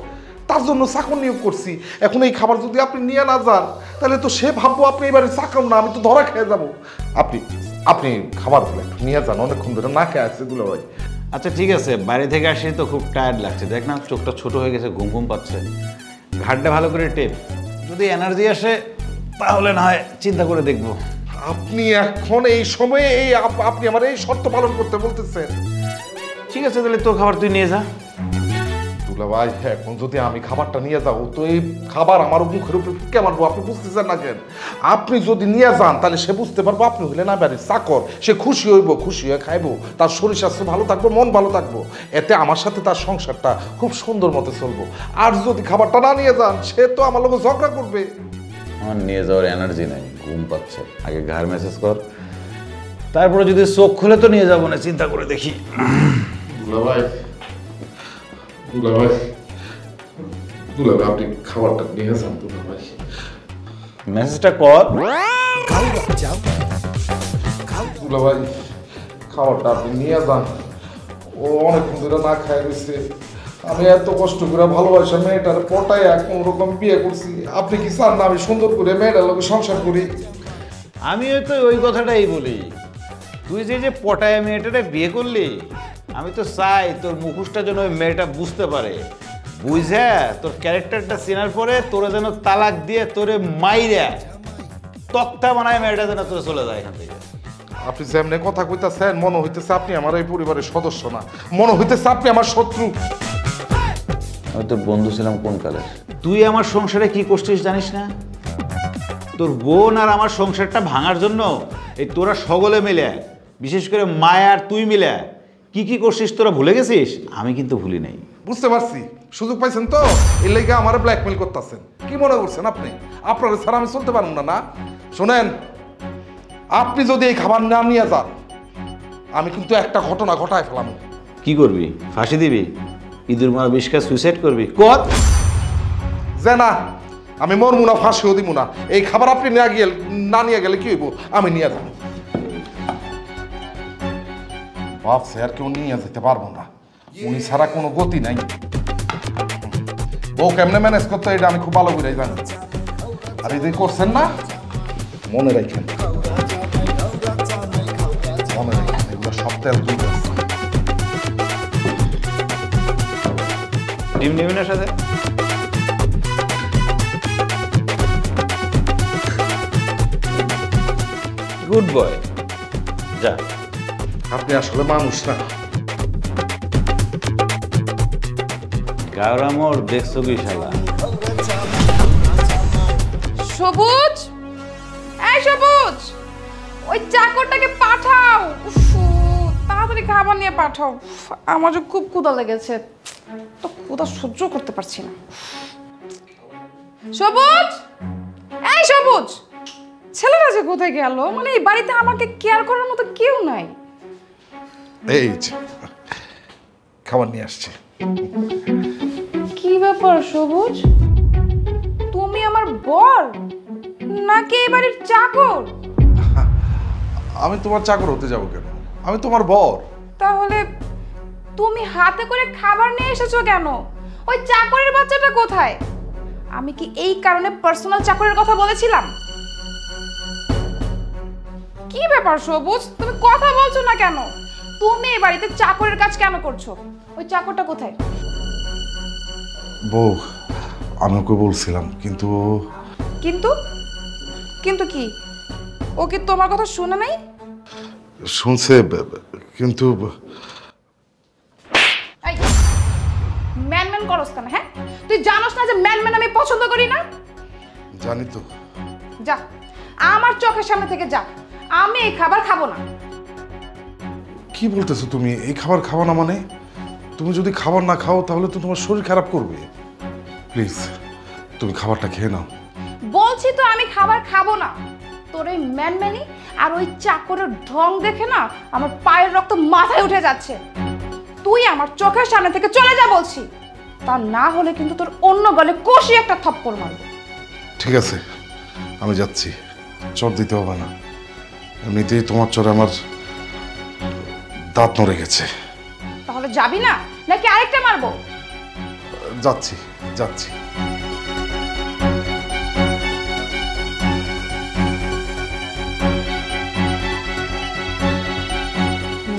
[SPEAKER 2] তার জন্য চাকর নিয়োগ করছি। এখন এই খাবার যদি আপনি নিয়ে না যান তাহলে তো সে ভাববো আপনি এবারে চাকর না, আমি তো ধরা খেয়ে যাবো। আপনি আপনি খাবারগুলো একটু নিয়ে যান, অনেকক্ষণ ধরে না খেয়ে আসছে দুলা ভাই।
[SPEAKER 3] আচ্ছা ঠিক আছে, বাইরে থেকে আসি তো খুব টায়ার্ড লাগছে। দেখ না, চোখটা ছোট হয়ে গেছে, ঘুম ঘুম পাচ্ছে। ঘাটটা ভালো করে টেপ, যদি এনার্জি আসে তাহলে না হয় চিন্তা করে দেখবো।
[SPEAKER 2] আপনি এখন এই সময়ে আপনি আমার এই শর্ত পালন করতে বলতেছেন?
[SPEAKER 3] ঠিক আছে, তাহলে তোর খাবার তুই নিয়ে যা।
[SPEAKER 2] দুলা ভাই, এখন যদি আমি খাবারটা নিয়ে যাবো তো এই খাবার আমার মুখের উপরে ফিকে মারবো, আপনি বুঝতেছেন না কেন? আপনি যদি নিয়ে যান তাহলে সে বুঝতে পারবো আপনি হইলে না বাড়ির চাকর, সে খুশি হইব, খুশি হয়ে খাইবো, তার শরীর স্বাস্থ্য ভালো থাকবো, মন ভালো থাকবো, এতে আমার সাথে তার সংসারটা খুব সুন্দর মতো চলবো। আর যদি খাবারটা না নিয়ে যান সে তো আমার লোক ঝগড়া করবে।
[SPEAKER 3] আমার নিয়ে যাওয়ার এনার্জি নাই, ঘুম পাচ্ছে। আগে ঘর মেসেজ কর,
[SPEAKER 1] তারপরে যদি চোখ খুলে তো নিয়ে যাবো না, চিন্তা করে দেখি।
[SPEAKER 2] দুলাভাই দুলাভাই দুলাভাই আপনি খাবারটা নিয়ে যান দুলাভাই।
[SPEAKER 1] মেসেজটা কর।
[SPEAKER 2] দুলাভাই খাবারটা আপনি নিয়ে যান, ও অনেকক্ষণ ধরে না খাই রয়েছে। আমি এত কষ্ট করে ভালোবাসা মেয়েটার পটায় কোন রকম বিয়ে করছি, আপনি কি চান না আমি সুন্দর করে মেয়েটার লোকে সংসার করি?
[SPEAKER 1] আমিও তো ওই কথাটাই বলি, তুই যে পটায় মেয়েটারে বিয়ে করলি, আমি তো চাই তোর মুখোশটা যেন ওই মেয়েটা বুঝতে পারে, বুঝে তোর ক্যারেক্টারটা চেনার পরে তোরে যেন তালাক দিয়ে তোরে মাইরা তক্তা বানায় মেয়েটা যেন তোরে চলে যায় এখান থেকে।
[SPEAKER 2] আপনি যেমনি কথা কইতাছেন মনে হইতেছে আপনি আমার এই পরিবারের সদস্য না, মনে হইতেছে আপনি আমার শত্রু।
[SPEAKER 3] আমি তো বন্ধু ছিলাম কোন কালের।
[SPEAKER 1] তুই আমার সংসারে কি করছিস জানিস না? তোর বোন আর আমার সংসারটা ভাঙার জন্য এই তোরা সকলে মিলে, বিশেষ করে মায়া আর তুই মিলে কি কি করছিস তোরা ভুলে গেছিস? আমি কিন্তু ভুলি নাই।
[SPEAKER 2] বুঝতে পারছি, সুযোগ পাইছেন তো, এর লেগে আমার ব্ল্যাকমেল করতেছেন। কি মনে করছেন আপনি আপনারা ছাড়া আমি চলতে পারবো না? না শোনেন, আপনি যদি এই খাবার না নিয়ে যান, আমি কিন্তু একটা ঘটনা ঘটায় ফেলাম।
[SPEAKER 1] কি করবি? ফাঁসি দিবি? ইঁদুর মারা বিষকা সুইসাইড করবি? কর।
[SPEAKER 2] যে না, আমি মরমু না, ফাঁসিও দিব না। এই খাবার আপনি না নিয়ে গেলে কি হইব? আমি নিয়ে যাবো। ভাবছে আর কেউ নিয়ে যেতে পারবো না, উনি ছাড়া কোনো গতি নাই। বউ কেমনে ম্যানেজ করতে এটা আমি খুব ভালো করে জানি। আর এই যে করছেন না, মনে রাখেন, মনে রাখেন এগুলো সব তেল দুধ আছে।
[SPEAKER 1] ডিম নিবি না সাথে? গুড বয়, যা।
[SPEAKER 2] আপনি আসলে মানুষ না।
[SPEAKER 1] গাওরা মোর দেখছো কি শালা?
[SPEAKER 6] সবুজ, এই সবুজ, ওই চাকরটাকে পাঠাও। উফ, তাড়াতাড়ি খাবার নিয়ে পাঠাও। আমার যে খুব ক্ষুধা লেগেছে, তো ক্ষুধা সহ্য করতে পারছি না। সবুজ, এই সবুজ, ছেলেরা যে কোথায় গেল? মানে এই বাড়িতে আমাকে কেয়ার করার মতো কেউ নাই।
[SPEAKER 2] এই যে খাবার নিয়ে আসছে।
[SPEAKER 6] কি ব্যাপার সবুজ, তুমি আমার বর নাকি এই বাড়ির চাকর?
[SPEAKER 2] আমি তোমার চাকর হতে যাবো কেন? আমি তোমার বর।
[SPEAKER 6] তাহলে তুমি হাতে করে খাবার নিয়ে এসেছো কেন? ওই চাকরের বাচ্চাটা কোথায়? আমি কি এই কারণে পার্সোনাল চাকরের কথা বলেছিলাম? কি ব্যাপার সবুজ, তুমি কথা বলছো না কেন? তুমি এই বাড়িতে চাকরের কাজ কেন করছো? ওই চাকরটা কোথায়?
[SPEAKER 2] বউ, আমি ওকে বলছিলাম, কিন্তু
[SPEAKER 6] কিন্তু কিন্তু কি? ও কি তোমার কথা শুনে নাই?
[SPEAKER 2] শুনছে, কিন্তু
[SPEAKER 6] ম্যান করস কেন? হ্যাঁ, তুই জানোস না যে ম্যান আমি পছন্দ করি না?
[SPEAKER 2] জানি তো।
[SPEAKER 6] যা, আমার চোখের সামনে থেকে যা। আমি এই খাবার খাবো না।
[SPEAKER 2] কি বলতেছো তুমি? এই খাবার খাওয়া না মানে? তুমি যদি খাবার না খাও তাহলে তো তোমার শরীর খারাপ করবে। প্লিজ তুমি খাবারটা খেয়ে নাও।
[SPEAKER 6] বলছি তো আমি খাবার খাবো না। তোর এই ম্যানম্যানি আর ওই চাকরের ঢং দেখে না আমার পায়ের রক্ত মাথায় উঠে যাচ্ছে। তুই আমার চোখের সামনে থেকে চলে যা বলছি, তা না হলে কিন্তু তোর অন্য গলে কষি একটা থাপ্পড় মারব।
[SPEAKER 2] ঠিক আছে, আমি যাচ্ছি। চর দিতে হবে না, এমনিতেই তোমার চরে আমার দাঁত নড়ে গেছে।
[SPEAKER 6] তাহলে যাবি না নাকি আরেকটা মারবো?
[SPEAKER 2] যাচ্ছি যাচ্ছি।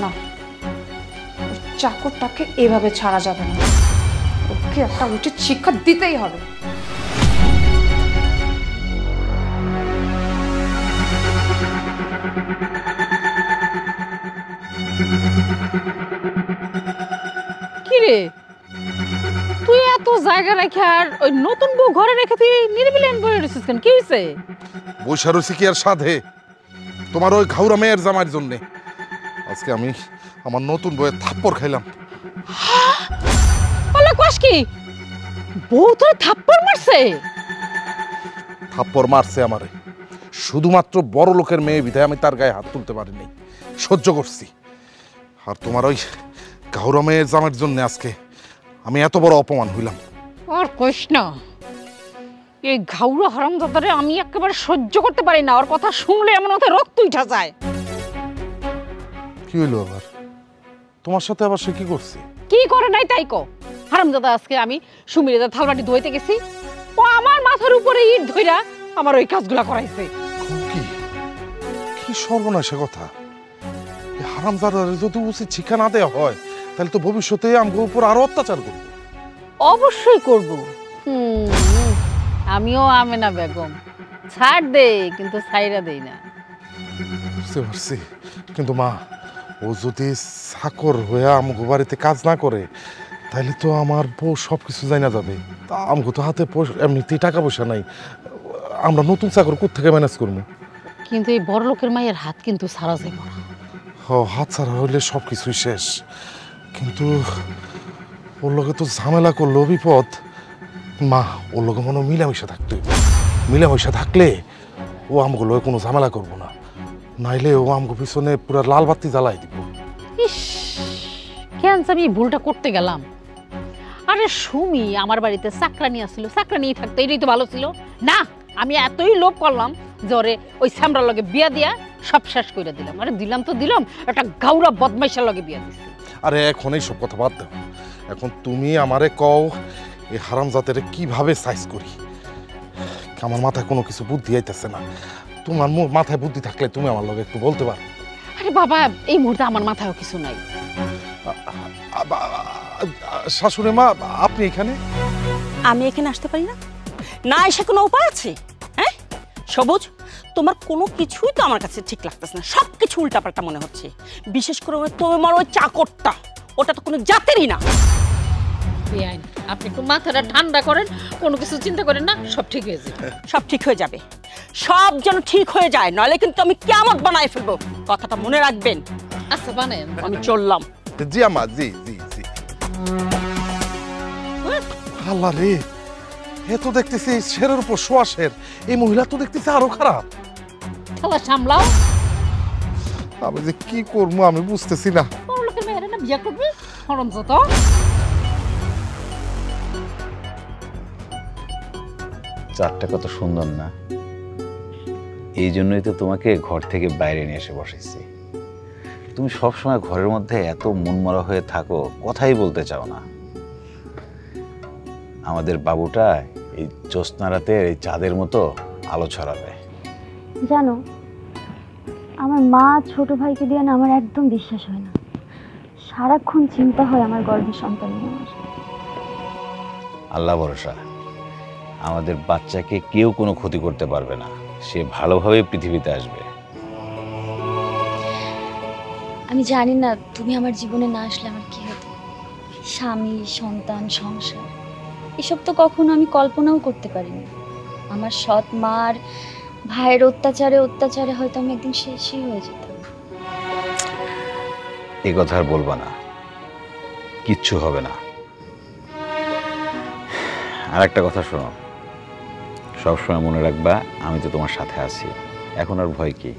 [SPEAKER 6] না, চাকরটাকে এভাবে ছাড়া যাবে না। ওকে একটা উচিত শিক্ষা দিতেই হবে।
[SPEAKER 8] কিরে, তুই এত জায়গা রেখে আর ওই নতুন বউ ঘরে রেখে তুই নিরিবিলি বলে রেছিস কেন? কি হয়েছে?
[SPEAKER 2] বৈশা রয়েছে কি আর সাধে তোমার ওই ঘাউরা মেয়ের জামাইয়ের জন্যে। আজকে আমি আমার নতুন বউয়ের থাপ্পড় খাইলাম।
[SPEAKER 8] বলে কস কি? বউ তোর থাপ্পড় মারছে?
[SPEAKER 2] থাপ্পড় মারছে আমারে, শুধুমাত্র বড় লোকের মেয়ে বিধায় আমি তার গায়ে হাত তুলতে পারিনি, সহ্য করছি। আর তোমার ওই গাউরা মেয়ের জামের জন্য আজকে আমি এত বড় অপমান হইলাম।
[SPEAKER 8] আর কইস না, এই ঘাউরা হারামজাদারে আমি একেবারে সহ্য করতে পারি না। ওর কথা শুনলে এমন ওতে রক্ত উঠা যায়।
[SPEAKER 2] কি হইলো আবার? তোমার সাথে আবার সে কি করছে?
[SPEAKER 8] কি করে নাই তাই কো। হারামজাদা আজকে আমি সুমিরের থালবাটি ধুইতে গেছি, ও আমার মাথার উপরে ইট ধইরা আমার ওই কাজগুলা করাইছে।
[SPEAKER 2] কি কি সর্বনাশা কথা! হারামজাদার যদি উচিত শিক্ষা না দেওয়া হয় তাহলে তো ভবিষ্যতে আমার উপর আরো অত্যাচার করবে।
[SPEAKER 8] অবশ্যই করব। আমিও আমেনা বেগম, ছাড় দে কিন্তু ছাইরা দেই না।
[SPEAKER 2] বুঝতে পারছি, কিন্তু মা ও যদি চাকর হয়ে আমগো বাড়িতে কাজ না করে তাহলে তো আমার বউ সব কিছু জানা যাবে। তা আমগো তো হাতে এমনিতেই টাকা পয়সা নাই, আমরা নতুন চাকর কোত্থেকে ম্যানেজ করবো?
[SPEAKER 8] কিন্তু এই বড় লোকের মায়ের হাত কিন্তু ছাড়া যাবে না।
[SPEAKER 2] হাত ছাড়া হইলে সব কিছুই শেষ। কিন্তু ওর লগে তো ঝামেলা করলো বিপদ। মা ওর লগে মনে মিলামিশা থাকতে, মিলামিশা থাকলে ও আমগো লগে কোনো ঝামেলা করবো না, নাইলে ও আমগো পিছনে পুরো লাল বাতি জ্বালাই দিব।
[SPEAKER 8] ইস, কেন আমি ভুলটা করতে গেলাম? আরে সুমি আমার বাড়িতে চাকরানি আসছিল, চাকরানি থাকতে এটাই তো ভালো ছিল না। আমি এতই লোভ করলাম যে ওরে ওই স্যামরার লগে বিয়া দিয়া সব শেষ করে দিলাম। আরে দিলাম তো দিলাম, একটা গাউরা বদমাইশের লগে বিয়া দিছি।
[SPEAKER 2] আরে এখন এই সব কথা বাদ দাও, এখন তুমি আমারে কও এই হারামজাতের কিভাবে সাইজ করি। আমার মাথায় কোনো কিছু বুদ্ধি আইতেছে না। তোমার মাথায় বুদ্ধি থাকলে তুমি আমার লগে একটু বলতে পারো।
[SPEAKER 8] আরে বাবা, এই মুহূর্তে আমার মাথায় কিছু নাই।
[SPEAKER 2] শাশুড়ি মা, আপনি এখানে?
[SPEAKER 5] আমি এখানে আসতে পারি না? না এসে কোনো উপায় আছে? হ্যাঁ সবুজ, তোমার কোনো কিছুই তো আমার কাছে ঠিক লাগতেছে না, সব কিছু উল্টাপাল্টা মনে হচ্ছে। বিশেষ করে তোমার ওই চাকরটা, ওটা তো কোনো জাতেরই না।
[SPEAKER 8] আপনি একটু মাথাটা ঠান্ডা করেন, কোনো কিছু চিন্তা করেন না, সব ঠিক হয়ে যাবে।
[SPEAKER 5] সব ঠিক হয়ে যাবে, সব যেন ঠিক হয়ে যায়, নইলে কিন্তু আমি কিয়ামত বানাই ফেলবো, কথাটা মনে রাখবেন।
[SPEAKER 8] আচ্ছা বানান,
[SPEAKER 5] আমি চললাম।
[SPEAKER 2] জি আমা, জি জি জি। আল্লাহ রে, এ তো দেখতেছি শেরের উপর শোয়া শের, এই মহিলা তো দেখতেছি আরো খারাপ।
[SPEAKER 8] খেলা সামলাও।
[SPEAKER 2] আমি যে কি করবো আমি বুঝতেছি না।
[SPEAKER 8] লোকের মেয়েরা না বিয়ে করবে, হারামজাদা।
[SPEAKER 3] চারটা কত সুন্দর না? এই জন্যই তো তোমাকে ঘর থেকে বাইরে নিয়ে এসে বসেছি। তুমি সবসময় ঘরের মধ্যে এত মনমরা হয়ে থাকো, কথাই বলতে চাও না। আমাদের বাবুটা এই জ্যোৎস্না রাতের এই চাঁদের মতো আলো ছড়াবে।
[SPEAKER 11] জানো, আমার মা ছোট ভাইকে দিয়ে না আমার একদম বিশ্বাস হয় না। সারাক্ষণ চিন্তা হয় আমার গর্ভের সন্তান নিয়ে। আমার
[SPEAKER 3] আল্লাহ ভরসা, আমাদের বাচ্চাকে কেউ কোনো ক্ষতি করতে পারবে না, সে ভালোভাবে পৃথিবীতে আসবে।
[SPEAKER 11] আমি জানি না তুমি আমার জীবনে না আসলে আমার কি হতো। স্বামী, সন্তান, সংসার, এসব তো কখনো আমি কল্পনাও করতে পারিনি। আমার সৎ মার ভাইয়ের অত্যাচারে অত্যাচারে হয়তো আমি একদিন শেষই হয়ে যেতাম।
[SPEAKER 3] এ কথা আর বলবা না, কিচ্ছু হবে না। আর একটা কথা শোনো, সবসময় মনে রাখবা আমি তো তোমার সাথে আছি, এখন আর ভয় কি?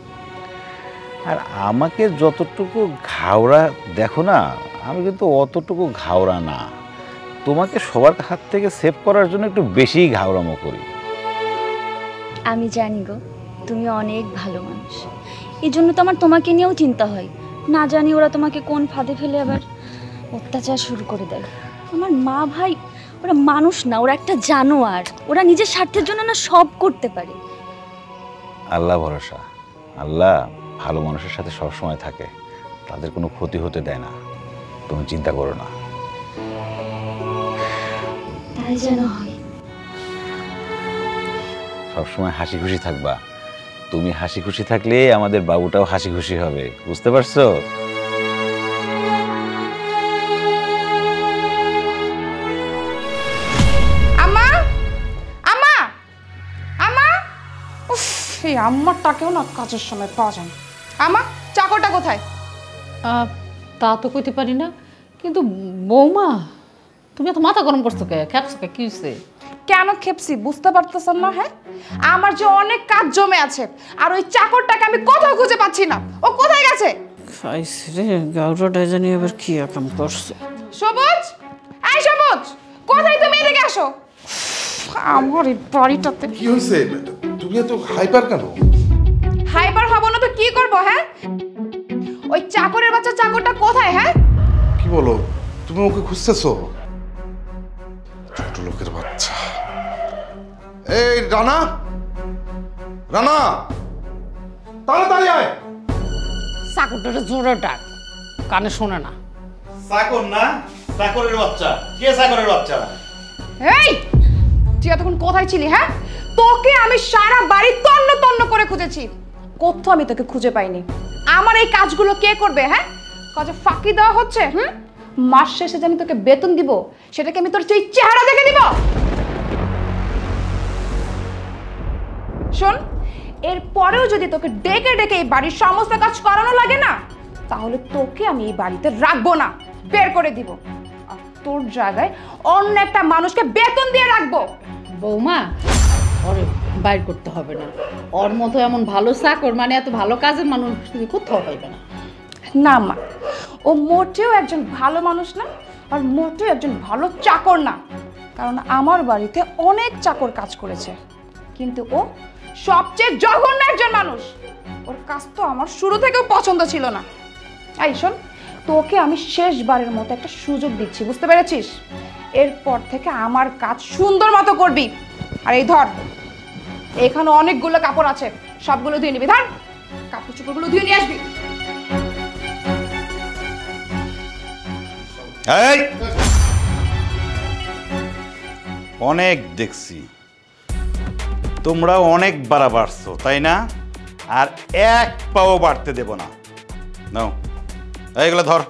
[SPEAKER 3] আর আমাকে যতটুকু ঘাওড়া দেখো না, আমি কিন্তু অতটুকু ঘাওড়া না। তোমাকে সবার হাত থেকে সেভ করার জন্য একটু বেশি ঘাওড়ামো করি।
[SPEAKER 11] আমি জানি গো, তুমি অনেক ভালো মানুষ, এই জন্য তো আমার তোমাকে নিয়েও চিন্তা হয়। না জানি ওরা তোমাকে কোন ফাঁদে ফেলে আবার অত্যাচার শুরু করে দেয়। আমার মা ভাই ওরা মানুষ না, ওরা একটা জানোয়ার। ওরা নিজের স্বার্থের জন্য না সব করতে পারে।
[SPEAKER 3] আল্লাহ ভরসা, আল্লাহ ভালো মানুষের সাথে সবসময় থাকে, তাদের কোনো ক্ষতি হতে দেয় না, তুমি চিন্তা করো না।
[SPEAKER 11] তাই যেন হয়।
[SPEAKER 3] সবসময় হাসি খুশি থাকবা। তুমি হাসি খুশি থাকলে আমাদের বাবুটাও হাসি খুশি হবে, বুঝতে পারছো?
[SPEAKER 6] আম্মা, আম্মা, আম্মা! উফ, এই আম্মারটাকেও না কাজের সময় পাওয়া যায় না। আম্মা, চাকরটা কোথায়?
[SPEAKER 8] তা তো কইতে পারি না, কিন্তু বৌমা তুমি এত মাথা গরম করছো কে? খেপছো কে? কি হয়েছে?
[SPEAKER 6] কেন খেপছি বুঝতে পারতেছেন না? হ্যাঁ, আমার যে অনেক কাজ জমে আছে, আর ওই চাকরটাকে আমি কোথাও খুঁজে পাচ্ছি না। ও কোথায় গেছে?
[SPEAKER 5] গাউরাটা জানি এবার কি কাম করছে।
[SPEAKER 6] সবুজ, এই সবুজ, কোথায় তুমি? এদিকে আসো। আমার এই বাড়িটাতে
[SPEAKER 2] কি হয়েছে? তুমি এত হাইপার কেন?
[SPEAKER 6] হাইপার হব না তো কি করব? হ্যাঁ, ওই চাকরের বাচ্চা চাকরটা কোথায়? হ্যাঁ,
[SPEAKER 2] কি বলো? তুমি ওকে খুঁজতেছো? ছোট লোকের বাচ্চা। এই রানা, রানা, তাড়াতাড়ি আয়।
[SPEAKER 5] চাকরটা জোরে ডাক, কানে শোনে না।
[SPEAKER 1] চাকর না, চাকরের বাচ্চা। কে চাকরের বাচ্চা?
[SPEAKER 6] এই তুই এতক্ষণ কোথায় ছিলি? হ্যাঁ, তোকে আমি সারা বাড়ি তন্ন তন্ন করে খুঁজেছি, কোথাও আমি তোকে খুঁজে পাইনি। আমার এই কাজগুলো কে করবে? হ্যাঁ, কাজে ফাঁকি দেওয়া হচ্ছে। মাস শেষে যে আমি তোকে বেতন দিব, সেটাকে আমি তোর সেই চেহারা দেখে দিব? শোন, এরপরেও যদি তোকে ডেকে ডেকে এই বাড়ির সমস্ত কাজ করানো লাগে না, তাহলে তোকে আমি এই বাড়িতে রাখবো না, বের করে দিব। আর তোর জায়গায় অন্য একটা মানুষকে বেতন দিয়ে রাখবো।
[SPEAKER 8] বৌমা, ওরে বাইর করতে হবে না। ওর মতো এমন ভালো চাকর, মানে এত ভালো কাজের মানুষ তুমি কোথাও পাইবে না।
[SPEAKER 6] না মা, ও মোটেও একজন ভালো মানুষ না, আর মোটেও একজন ভালো চাকর না। কারণ আমার বাড়িতে অনেক চাকর কাজ করেছে, কিন্তু ও সবচেয়ে জঘন্য একজন মানুষ। ওর কাজ তো আমার শুরু থেকেও পছন্দ ছিল না। এই শোন, তোকে আমি শেষবারের মতো একটা সুযোগ দিচ্ছি, বুঝতে পেরেছিস? এরপর থেকে আমার কাজ সুন্দর মতো করবি। আর এই ধর, এখানে অনেকগুলো কাপড় আছে, সবগুলো ধুয়ে নিবি। ধর, কাপড় চোপড়গুলো ধুয়ে নিয়ে আসবি।
[SPEAKER 1] এই অনেক দেখছি, তোমরা অনেক বাড়ছো, তাই না? আর এক পাও বাড়তে দেব না। নাও, এইগুলো ধর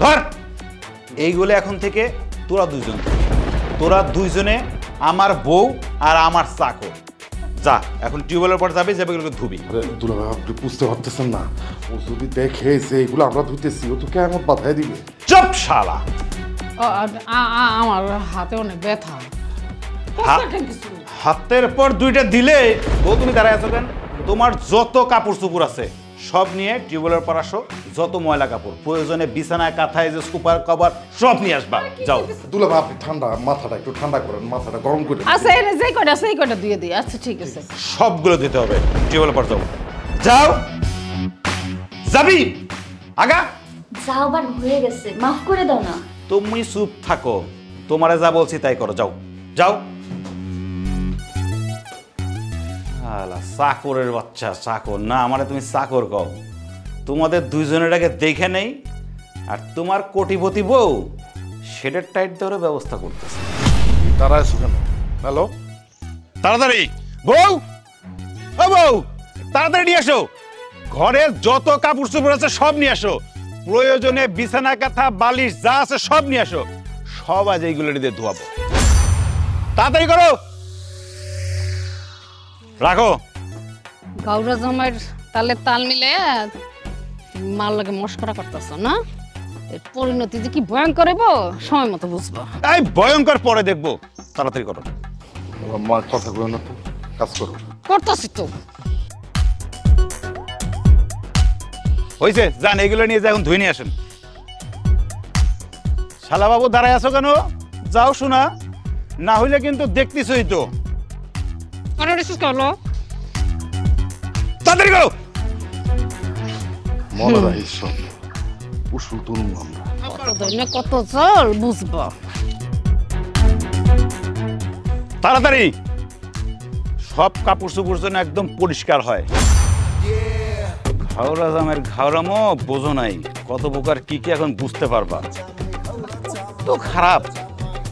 [SPEAKER 1] ধর। এইগুলো এখন থেকে তোরা দুইজনে আমার বউ আর আমার চাকর। যা, এখন টিউবওয়েলের পর যাবে, যাবে এগুলোকে ধুবি।
[SPEAKER 2] দুলাভাই, আপনি বুঝতে পারতেছেন না? ও যদি দেখে যে এগুলো আমরা ধুইতেছি, ও তো কেমন বাধায় দিবে।
[SPEAKER 1] চুপ শালা।
[SPEAKER 5] আমার হাতে অনেক ব্যথা।
[SPEAKER 1] হাতের পর দুইটা দিলে বউ, তুমি দাঁড়ায় আছো কেন? তোমার যত কাপড় চুপুর আছে সব নিয়ে টিউবওয়েলের পর আসো। যত ময়লা কাপড় প্রয়োজনে, বিছানায় কাঁথায় যে সুপার কভার সব নিয়ে আসবা। যাও।
[SPEAKER 2] দুলাভাই, আপনি ঠান্ডা মাথাটা একটু ঠান্ডা করেন, মাথাটা গরম করে।
[SPEAKER 5] আচ্ছা, এনে যেই কয়টা সেই কয়টা দিয়ে দিই। আচ্ছা ঠিক আছে,
[SPEAKER 1] সবগুলো দিতে হবে। টিউবওয়েলের পর যাও, যাও। যাবি আগা?
[SPEAKER 11] যাওবার হয়ে গেছে, মাফ করে দাও না।
[SPEAKER 1] তুমি চুপ থাকো, তোমারে যা বলছি তাই করো। যাও যাও। চাকরের বাচ্চা, চাকর না, আমারে তুমি চাকর কও। তোমাদের দুইজনেরটাকে দেখে নেই, আর তোমার কোটিপতি বউ সেটার টাইট ধরে ব্যবস্থা করতেছে।
[SPEAKER 2] তারা এসো কেন? হ্যালো,
[SPEAKER 1] তাড়াতাড়ি বউ, ও বউ, তাড়াতাড়ি নিয়ে আসো। ঘরের যত কাপড় চোপড় আছে সব নিয়ে আসো। প্রয়োজনে বিছানা কাঁথা বালিশ যা আছে সব নিয়ে আসো। সব আজ এইগুলো দিয়ে ধোয়াবো। তাড়াতাড়ি করো, রাখো।
[SPEAKER 5] গাউরা জামাইয়ের তালে তাল মিলে মার লাগে মস্করা করতেছ না? এর পরিণতি যে কি ভয়ঙ্কর হইব সময় মতো বুঝবো।
[SPEAKER 1] এই ভয়ঙ্কর পরে দেখবো, তাড়াতাড়ি করো।
[SPEAKER 2] মা কথা কই না তো, কাজ করো।
[SPEAKER 5] করতেছি তো।
[SPEAKER 1] হয়েছে, যান এগুলো নিয়ে যা, এখন ধুয়ে নিয়ে আসেন। শালা বাবু দাঁড়ায় আছো কেন? যাও শোনা, না হইলে কিন্তু দেখতেছই তো। তাড়াতাড়ি করো।
[SPEAKER 2] মনে রাখিস সব উসুল তুলুম আমরা।
[SPEAKER 5] কত ধন্য কত চল বুঝবো।
[SPEAKER 1] তাড়াতাড়ি সব কাপড় চোপড় যেন একদম পরিষ্কার হয়। ঘাওড়া জামের ঘাওড়ামো বোঝো নাই, কত প্রকার কি কি এখন বুঝতে পারবা। তো খারাপ,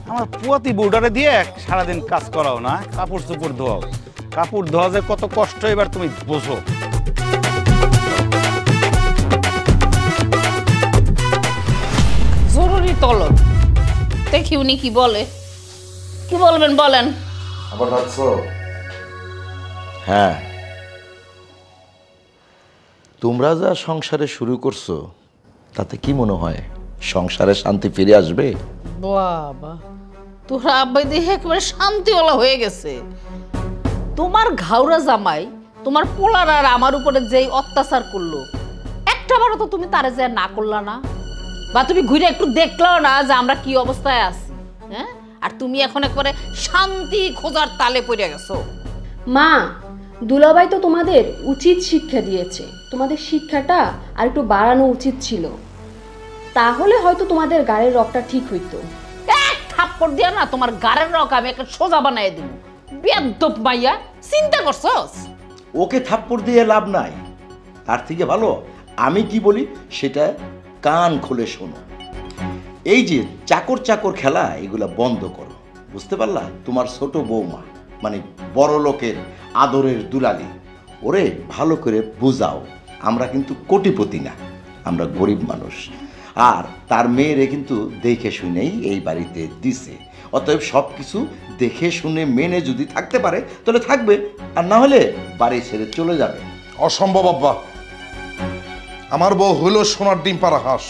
[SPEAKER 1] আমার পুয়াতি বউডারে দিয়ে সারাদিন কাজ করাও না, কাপড় চোপড় ধোয়াও। কাপড় ধোয়া যে কত কষ্ট এবার তুমি বোঝো।
[SPEAKER 5] জরুরি তলব, দেখি উনি কি বলে। কি বলবেন বলেন।
[SPEAKER 2] আবার রাখছো?
[SPEAKER 10] হ্যাঁ, তোমরা যা সংসারে শুরু করছো তাতে কি মনে হয় সংসারে শান্তি ফিরে আসবে?
[SPEAKER 5] বাবা,
[SPEAKER 8] তোরা আব্বাই দেখে একেবারে শান্তিওয়ালা হয়ে গেছে। তোমার ঘাওরা জামাই তোমার পোলার আর আমার উপরে যেই অত্যাচার করলো, একটা বারও তো তুমি তারে যে না করলা না, বা তুমি ঘুরে একটু দেখলাও না যে আমরা কি অবস্থায় আছি। হ্যাঁ, আর তুমি এখন একবারে শান্তি খোঁজার তালে পড়ে গেছো।
[SPEAKER 9] মা, দুলাভাই তো তোমাদের উচিত শিক্ষা দিয়েছে, তোমাদের শিক্ষাটা আর একটু বাড়ানো উচিত ছিল, তাহলে হয়তো তোমাদের গাড়ির রকটা ঠিক হইতো।
[SPEAKER 8] এক থাপ্পড় দিয়া না তোমার গাড়ির রক আমি একটা সোজা বানাই দিব। বেয়াদব মাইয়া, চিন্তা করছস?
[SPEAKER 7] ওকে থাপ্পড় দিয়ে লাভ নাই, তার থেকে ভালো আমি কি বলি সেটা কান খুলে শোনো। এই যে চাকর চাকর খেলা, এগুলা বন্ধ করো, বুঝতে পারলা? তোমার ছোট বৌমা মানে বড় লোকের আদরের দুলালি, ওরে ভালো করে বুঝাও আমরা কিন্তু কোটিপতি না, আমরা গরিব মানুষ। আর তার মেয়েরে কিন্তু দেখে শুনেই এই বাড়িতে দিছে, অতএব সব কিছু দেখে শুনে মেনে যদি থাকতে পারে তাহলে থাকবে, আর না হলে বাড়ি ছেড়ে চলে যাবে।
[SPEAKER 2] অসম্ভব আব্বা, আমার বউ হইল সোনার ডিম পাড়া হাঁস,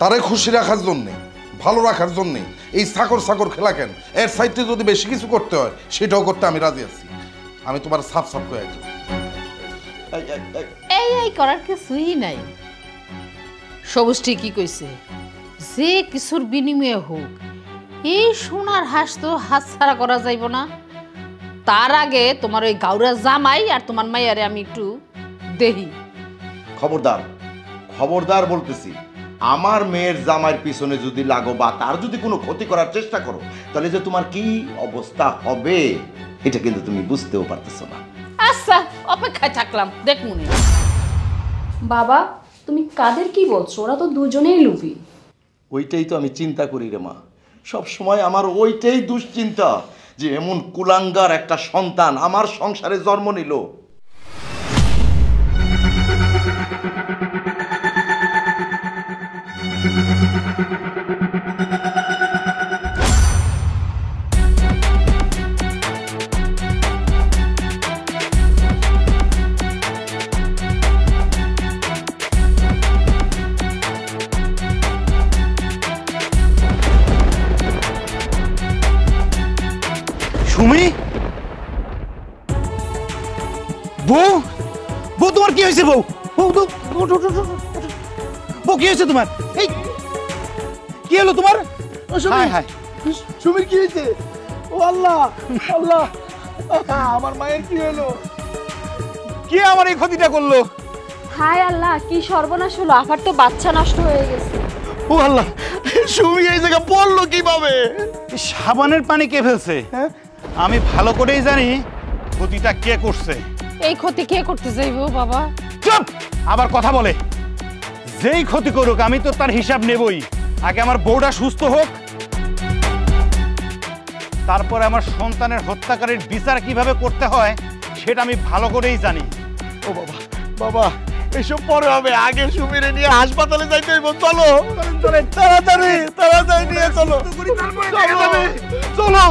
[SPEAKER 2] তারে খুশি রাখার জন্যে, ভালো রাখার জন্যে এই সাকর সাকর খেলা কেন? এর সাইডে যদি বেশি কিছু করতে হয় সেটাও করতে আমি রাজি আছি। আমি তোমার সাফ সাফ করে আছি,
[SPEAKER 8] এই করার কিছুই নাই। সবুজ ঠিকই কইছে, যে কিছুর বিনিময়ে হোক এই সোনার হাঁস তো হাতছাড়া করা যাইব না। তার আগে তোমার ওই গাউরা জামাই আর তোমার মাইয়ারে আমি একটু দেখি।
[SPEAKER 7] খবরদার খবরদার বলতেছি, আমার মেয়ের জামাইয়ের পিছনে যদি লাগো বা তার যদি কোনো ক্ষতি করার চেষ্টা করো তাহলে যে তোমার কি অবস্থা হবে এটা কিন্তু তুমি বুঝতেও পারতেছো না।
[SPEAKER 8] আচ্ছা, অপেক্ষায় থাকলাম, দেখমুনি।
[SPEAKER 9] বাবা, তুমি কাদের কি বলছো? ওরা তো দুজনেই লুবি।
[SPEAKER 7] ওইটাই তো আমি চিন্তা করি রে মা, সব সময় আমার ওইটাই দুশ্চিন্তা যে এমন কুলাঙ্গার একটা সন্তান আমার সংসারে জন্ম নিল।
[SPEAKER 1] সুমি, বউ বউ তোমার কি হয়েছে? বউ বউ বউ কি হয়েছে তোমার? এই কি হলো তোমার?
[SPEAKER 12] সুমির কি হয়েছে? ও আল্লাহ আল্লাহ, আমার মায়ের কি হলো?
[SPEAKER 1] কে আমার এই ক্ষতিটা করলো?
[SPEAKER 9] হায় আল্লাহ, কি সর্বনাশ হলো! আফার তো বাচ্চা নষ্ট হয়ে গেছে।
[SPEAKER 1] ও আল্লাহ, সুমি এই জায়গা পড়লো কিভাবে? সাবানের পানি কে ফেলছে? আমি ভালো করেই জানি ক্ষতিটা কে করছে।
[SPEAKER 8] এই ক্ষতি কে করতে যাইবো বাবা?
[SPEAKER 1] চুপ! আবার কথা বলে। যেই ক্ষতি করুক আমি তো তার হিসাব নেবই। আগে আমার বউটা সুস্থ হোক, তারপরে আমার সন্তানের হত্যাকারীর বিচার কিভাবে করতে হয় সেটা আমি ভালো করেই জানি।
[SPEAKER 12] ও বাবা বাবা, এসব পরে হবে, আগে সুমিরে নিয়ে হাসপাতালে যাইতে হইব। চলো তাড়াতাড়ি তাড়াতাড়ি নিয়ে চলো, চলো।